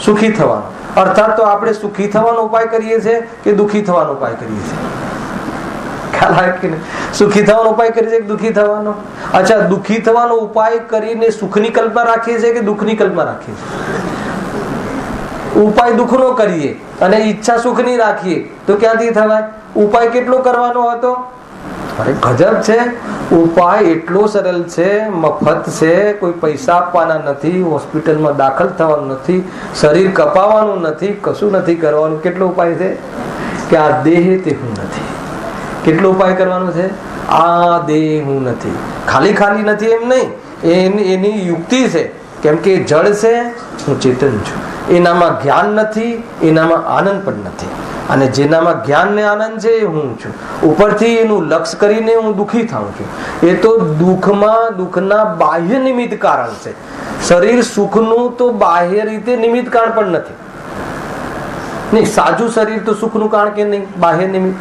સુખી થવાનો. અર્થાત તો આપણે સુખી થવાનો ઉપાય કરીએ છીએ કે દુઃખી થવાનો ઉપાય કરીએ છીએ? સુખી થવાનો ઉપાય કરીએ છીએ કે દુઃખી થવાનો? અચ્છા, દુઃખી થવાનો ઉપાય કરીને સુખની કલ્પના રાખીએ છીએ કે દુઃખની કલ્પના રાખીએ છીએ? ઉપાય દુઃખનો કરીએ અને ઈચ્છા સુખની રાખીએ તો ક્યાંથી થવાય? ઉપાય કેટલો કરવાનો હતો? અરે ગજબ છે. ઉપાય એટલો સરળ છે, મફત છે, કોઈ પૈસા આપવાના નથી, હોસ્પિટલમાં દાખલ થવાનું નથી, શરીર કપાવવાનું નથી, કશું નથી કરવાનું. કેટલો ઉપાય છે કે આ દેહ તે હું નથી. કેટલો ઉપાય કરવાનો છે? આ દેહ હું નથી. ખાલી નથી એમ નહીં, એની યુક્તિ છે. કેમ કે જળ છે, હું ચેતન છું. એનામાં જ્ઞાન નથી, એનામાં આનંદ પણ નથી. અને જેનામાં જ્ઞાન ને આનંદ છે એ હું છું. ઉપરથી એનું લક્ષ્ય કરીને હું દુઃખી થાઉં છું. એ તો દુઃખના બાહ્ય નિમિત્ત કારણ છે. શરીર સુખનું તો બાહ્ય રીતે નિમિત્ત કારણ પણ નથી. નહીં, સાજું શરીર તો સુખનું કારણ કે નહીં, બાહ્ય નિમિત્ત.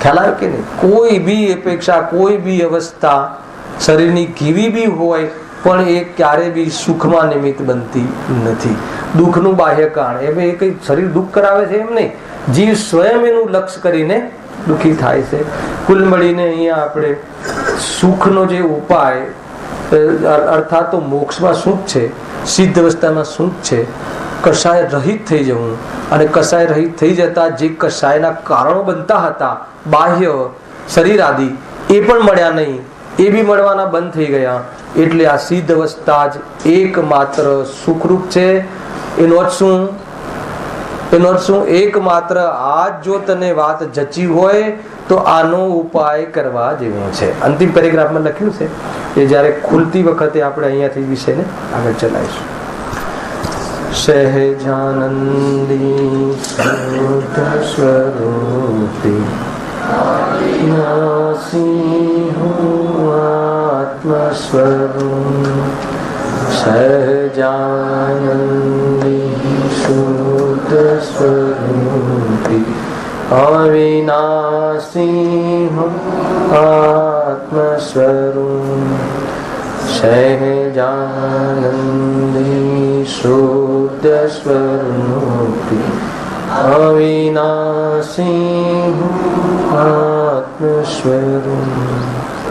ખ્યાલ આવ્યો કે નહીં? કોઈ બી અપેક્ષા, કોઈ બી અવસ્થા શરીરની કેવી બી હોય પણ એ ક્યારે બી સુખમાં નિમિત્ત બનતી નથી. દુઃખનું બાહ્ય કારણ. એ કઈ શરીર દુઃખ કરાવે છે એમ નહીં, જીવ સ્વયં એનું લક્ષ્ય કરીને દુઃખી થાય છે. કુલ મળીને અહીંયા આપણે સુખનો જે ઉપાય, અર્થાત તો મોક્ષમાં સુખ છે, સિદ્ધ અવસ્થામાં સુખ છે, કષાય રહિત થઈ જવું. અને કષાય રહિત થઈ જતા જે કષાયના કારણો બનતા હતા બાહ્ય શરીર આદિ, એ પણ મળ્યા નહીં, એ બી મળવાના બંધ થઈ ગયા. એટલે આ સિદ્ધ અવસ્થા જ એકમાત્ર સુખરૂપ છે. એનો અર્થ શું? એકમાત્ર આ જો તને વાત જચી હોય તો આનો ઉપાય કરવા જેવો છે. અંતિમ પેરેગ્રાફમાં લખ્યું છે એ જ્યારે ખુલતી વખતે આપણે અહીંયાથી વિષયને આગળ ચલાવીશું. સહેજાનંદી શુદ્ધ સ્વરૂપી આત્મ સ્વરૂપ. સહજાનંદી શુદ્ધ સ્વરૂપી અવિનાશી આત્મ સ્વરૂપ. સહજાનંદી શુદ્ધ સ્વરૂપી અવિનાશી આત્મ સ્વરૂપ.